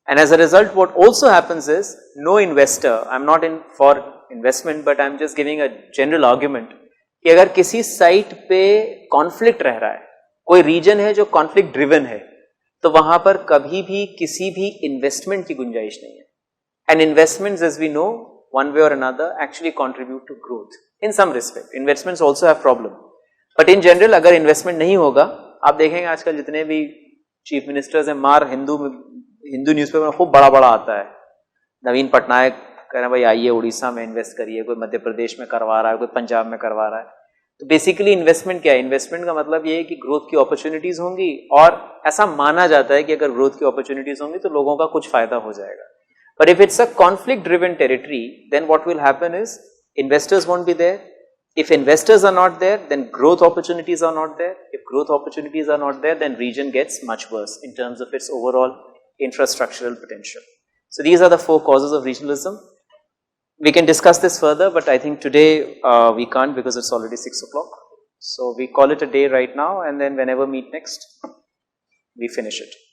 and as a result what also happens is no investor, I am not in for investment but I am just giving a general argument, कि अगर किसी site पे conflict रह रहा है, कोई reason है जो कॉन्फ्लिक्ट ड्रिवन है, तो वहां पर कभी भी किसी भी इन्वेस्टमेंट की गुंजाइश नहीं है। And investments, as we know, one way or another, actually contribute to growth in some respect. Investments also have problem, but in general, अगर investment नहीं होगा, आप देखेंगे आजकल जितने भी चीफ मिनिस्टर्स हैं, मार हिंदू न्यूज़पेपर में खूब बड़ा बड़ा आता है, नवीन पटनायक कह रहे हैं भाई आइए उड़ीसा में इन्वेस्ट करिए, कोई मध्य प्रदेश में करवा रहा है, कोई पंजाब में करवा रहा है। तो बेसिकली इन्वेस्टमेंट क्या है? इन्वेस्टमेंट का मतलब ये है कि ग्रोथ की अपॉर्चुनिटीज होंगी, और ऐसा माना जाता है कि अगर ग्रोथ की अपॉर्चुनिटीज होंगी तो लोगों का कुछ फायदा हो जाएगा। But if it's a conflict-driven territory, then what will happen is investors won't be there. If investors are not there, then growth opportunities are not there. If growth opportunities are not there, then region gets much worse in terms of its overall infrastructural potential. So these are the 4 causes of regionalism. We can discuss this further, but I think today we can't because it's already 6 o'clock. So we call it a day right now, and then whenever we meet next, we finish it.